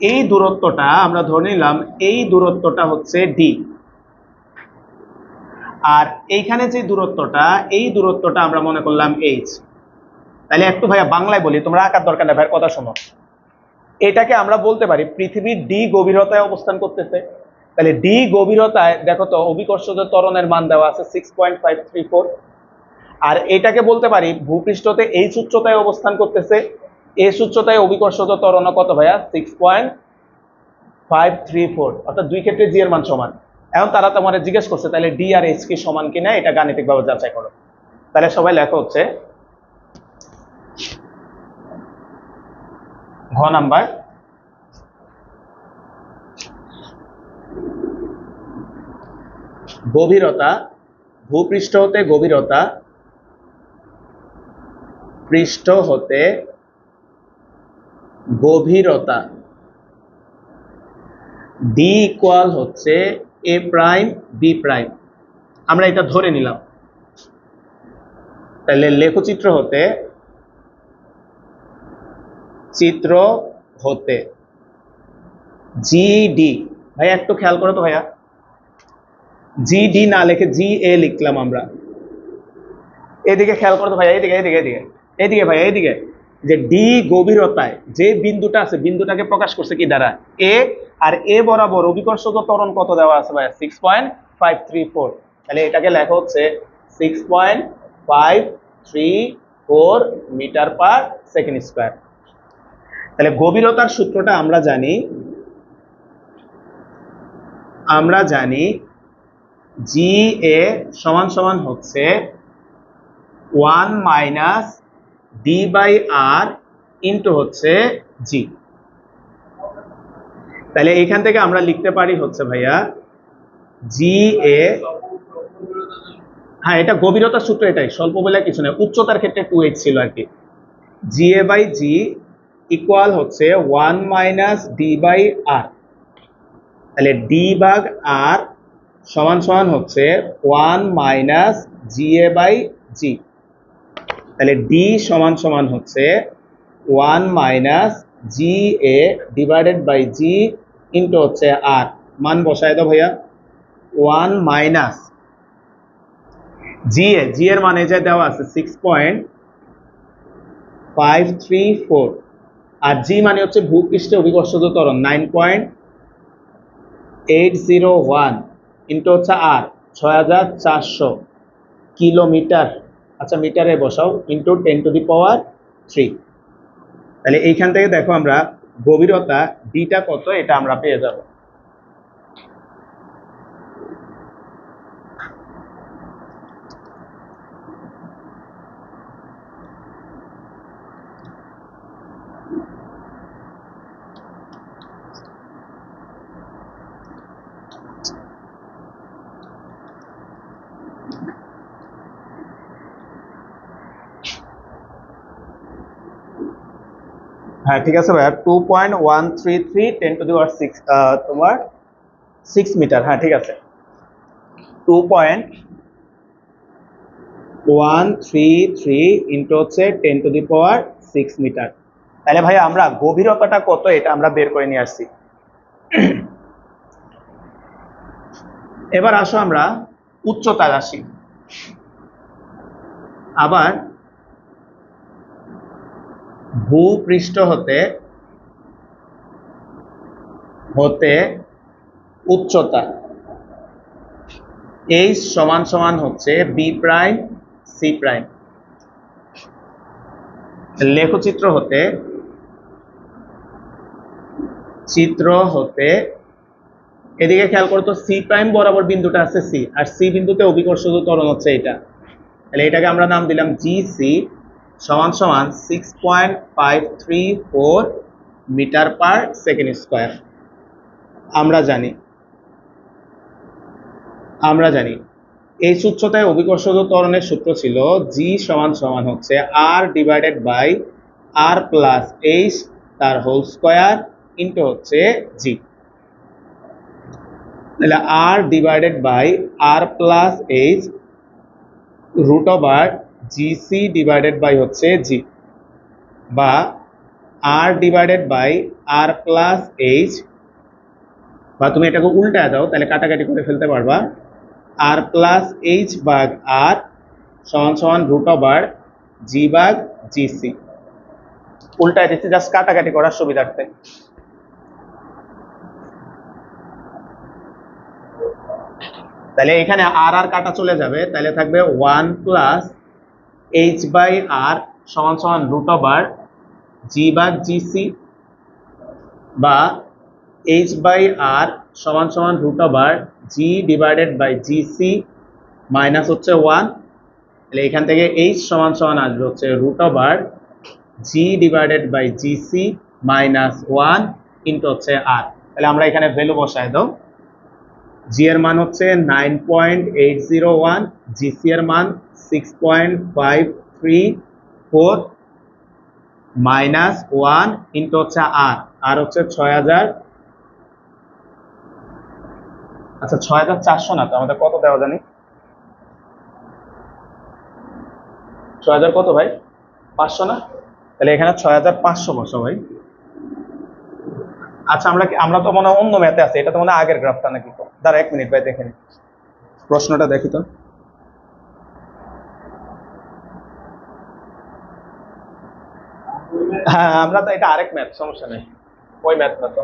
এই দূরত্বটা আমরা ধরে নিলাম, এই দূরত্বটা হচ্ছে ডি, আর এইখানে যে দূরত্বটা, এই দূরত্বটা আমরা মনে করলাম এইচ। তাহলে একটু ভাইয়া বাংলায় বলি, তোমরা আঁকার দরকার না, ভাইয়ের কথা শোনো। এটাকে আমরা বলতে পারি পৃথিবীর ডি গভীরতায় অবস্থান করতেছে। তাহলে ডি গভীরতায় দেখো তো অভিকর্ষজ ত্বরণের মান দেওয়া আছে 6.534, আর এটাকে বলতে পারি ভূপৃষ্ঠতে এইচ উচ্চতায় অবস্থান করতেছে। এইচ উচ্চতায় অভিকর্ষজ ত্বরণ কত ভাইয়া? 6.534, অর্থাৎ দুই ক্ষেত্রে জি এর মান সমান। এখন তারা তোমাদের জিজ্ঞেস করছে তাহলে ডি আর এইচ কি সমান কিনা, এটা গাণিতিকভাবে যাচাই করো। তাহলে সবাই লেখা হচ্ছে ঘ নাম্বার, গভীরতা, ভূপৃষ্ঠ হতে গভীরতা, পৃষ্ঠ হতে গভীরতা, ডি ইকুয়াল হচ্ছে এ প্রাইম বি প্রাইম। আমরা এটা ধরে নিলাম। তাহলে লেখচিত্র হতে, চিত্র হতে জিডি, ভাইয়া একটু খেয়াল করো তো ভাইয়া, জিডি না লিখে জি এ লিখলাম আমরা। এদিকে খেয়াল করো তো ভাইয়া, এদিকে এদিকে এদিকে এদিকে ভাইয়া, এদিকে যে ডি গভীরতায় যে বিন্দুটা আছে, বিন্দুটাকে প্রকাশ করছে কি দ্বারা? এ, আর এ বরাবর অভিকর্ষজ ত্বরণ কত দেওয়া আছে ভাইয়া? 6.534। তাহলে এটাকে লেখা হচ্ছে 6.534 মিটার পার সেকেন্ড স্কয়ার। তাহলে গভীরতার সূত্রটা আমরা জানি জি এ সমান সমান হচ্ছে 1 minus D by R into হচ্ছে জি। তাহলে এখান থেকে আমরা লিখতে পারি হচ্ছে ভাইয়া জি এ, হ্যাঁ এটা গভীরতার সূত্র, এটাই স্বল্প বলে কিছু না, উচ্চতার ক্ষেত্রে 2h ছিল আর কি। জি এ বাই জি ইকুয়াল হচ্ছে 1 মাইনাস ডি বাই আর। তাহলে ডি ভাগ আর সমান সমান হচ্ছে 1 মাইনাস জি এ বাই জি। তাহলে ডি সমান সমান হচ্ছে 1 minus G A divided by G into হচ্ছে আর। মান বসায় দাও ভাইয়া, 1 মাইনাস জি এর মানে যা দেওয়া আছে 6.534, আর জি মানে হচ্ছে ভূপৃষ্ঠে অভিকর্ষজ ত্বরণ 9.801 ইন্টু হচ্ছে আর 6400 কিলোমিটার। আচ্ছা মিটারে বসাও, ইন্টু 10⁻³ তাহলে এইখান থেকে দেখো আমরা গভীরতা ডিটা কত এটা আমরা পেয়ে যাব। হ্যাঁ ঠিক আছে ভাইয়া, 2.133 10 টু দি পাওয়ার 6 তোমার 6 মিটার। হ্যাঁ ঠিক আছে, 2.133 ইন্টু হচ্ছে 10 টু দি পাওয়ার 6 মিটার। তাহলে ভাই আমরা গভীরতাটা কত এটা আমরা বের করে নিয়ে আসছি। এবার আসো আমরা উচ্চতায় আসি। আবার ভূপৃষ্ঠ হতে উচ্চতা এইচ সমান সমান হচ্ছে বি প্রাইম সি প্রাইম। লেখচিত্র হতে এদিকে খেয়াল করতো, সি প্রাইম বরাবর বিন্দুটা আছে সি, আর সি বিন্দুতে অভিকর্ষজ ত্বরণ হচ্ছে এটা। তাহলে এটাকে আমরা নাম দিলাম জি সি সমান সমান 6.534 মিটার পার সেকেন্ড স্কোয়ার। আমরা জানি এই উচ্চতায় অভিকর্ষজ ত্বরণের সূত্র ছিল জি সমান সমান হচ্ছে R divided by R plus H তার হোল স্কোয়ার ইন্টু হচ্ছে জি। তাহলে R divided by R plus H root over G C divided by হচ্ছে জি, বা R divided by R plus H, বা তুমি এটাকে উল্টায় দাও তাহলে কাটাকাটি করে ফেলতে পারবা, আর প্লাস এইচ ভাগ আর সমান সমান রুট ওভার জি ভাগ জিসি। উল্টায় দিচ্ছি জাস্ট কাটাকাটি করার সুবিধার্থে। তাহলে এখানে আর আর কাটা চলে যাবে, তাহলে থাকবে 1 প্লাস এইচ বাই আর সমান সমান রুট ওভার জি ভাগ জিসি, বা এইচ বাই আর সমান সমান root over G divided by GC minus হচ্ছে 1। তাহলে এখান থেকে এইচ সমান সমান আসবে হচ্ছে root over G divided by GC minus 1 into হচ্ছে আর। তাহলে আমরা এখানে ভ্যালু বসায় দাও। জি এর মান হচ্ছে 9.801, জিসি এর মান 6.534 মাইনাস 1 ইন্টু হচ্ছে আর হচ্ছে 6000। আচ্ছা 6400 না তো, আমাদের কত দেওয়া জানি, 6000 কত ভাই, 500 না? তাহলে এখানে 6500 বসো ভাই। আচ্ছা আমরা তো মনে হয় অন্য ম্যাথে আছে, এটা তো মনে হয় আগের গ্রাফটা নাকি। দাঁড়া 1 মিনিট ভাই, দেখে নি প্রশ্নটা দেখি তো। হ্যাঁ আমরা তো এটা আরেক ম্যাথ, সমস্যা নেই, ওই ম্যাথ না তো।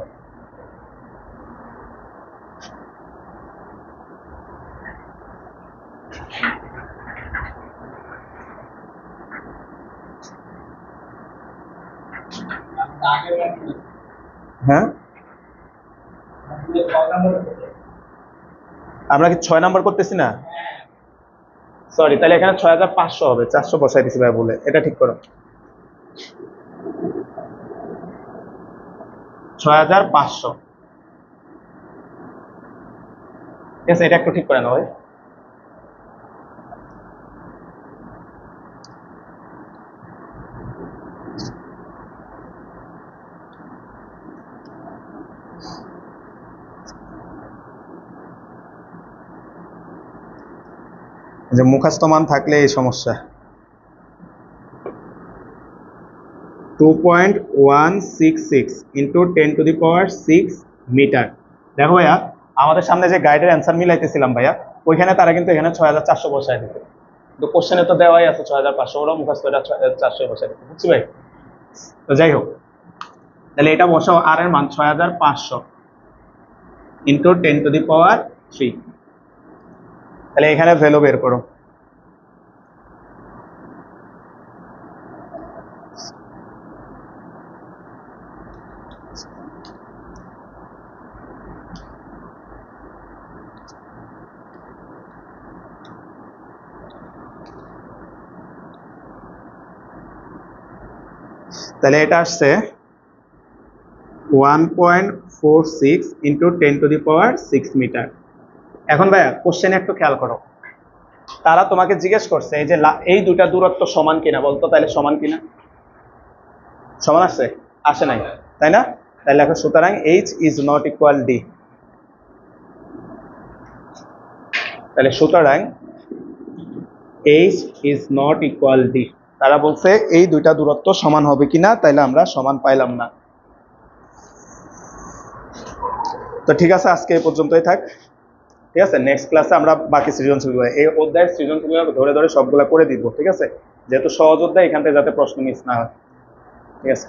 হ্যাঁ আমরা কি 6 নাম্বার করতেছি না? সরি, তাহলে এখানে 6500 হবে, 400 বসাই দিছি ভাই বলে, এটা ঠিক করো। 6500, ঠিক আছে, এটা একটু ঠিক করে নাও ভাই। যে মুখস্থ মান থাকলে এই সমস্যা। 2.166 into 10 to the power 6 metre. দেখো ভাইয়া, আমাদের সামনে যে গাইডের অ্যান্সার মিলাইতেছিলাম ভাইয়া, ওইখানে তারা কিন্তু এখানে 6400 বসায় দিতে, কিন্তু কোশ্চেনে তো দেওয়াই আছে 6500, ওরা মুখস্থ এটা 6400 বসায় দিতে, বুঝছি ভাই? তো যাই হোক, তাহলে এটা বসাও, আর এর মান 6500 ইন্টু 10 টু দি পাওয়ার 3। তাহলে এখানে ভ্যালু বের করো। তাহলে এটা আসছে 1.46 into 10 to the power 6 metre. এখন ভাইয়া কোশ্চেনে একটু খেয়াল করো, তারা তোমাকে জিজ্ঞেস করছে এই যে এই দুটা দূরত্ব সমান কিনা, বলতো তাহলে সমান কিনা? সমান আসছে? আসে নাই, তাই না? তাহলে এখন সুতরাং H is not equal D. তাহলে সুতরাং H is not equal D. তারা বলছে এই দুইটা দূরত্ব সমান হবে কিনা, তাইলে আমরা সমান পাইলাম না। তো ঠিক আছে, আজকে এই পর্যন্তই থাক। ঠিক আছে, নেক্সট ক্লাসে আমরা বাকি সৃজনশীলগুলো, এই অধ্যায়ের সৃজনশীলগুলো ধরে ধরে সবগুলা করে দিব। ঠিক আছে, যেহেতু সহজ অধ্যায়, এখান থেকে যাতে প্রশ্ন মিস না হয়। ঠিক আছে।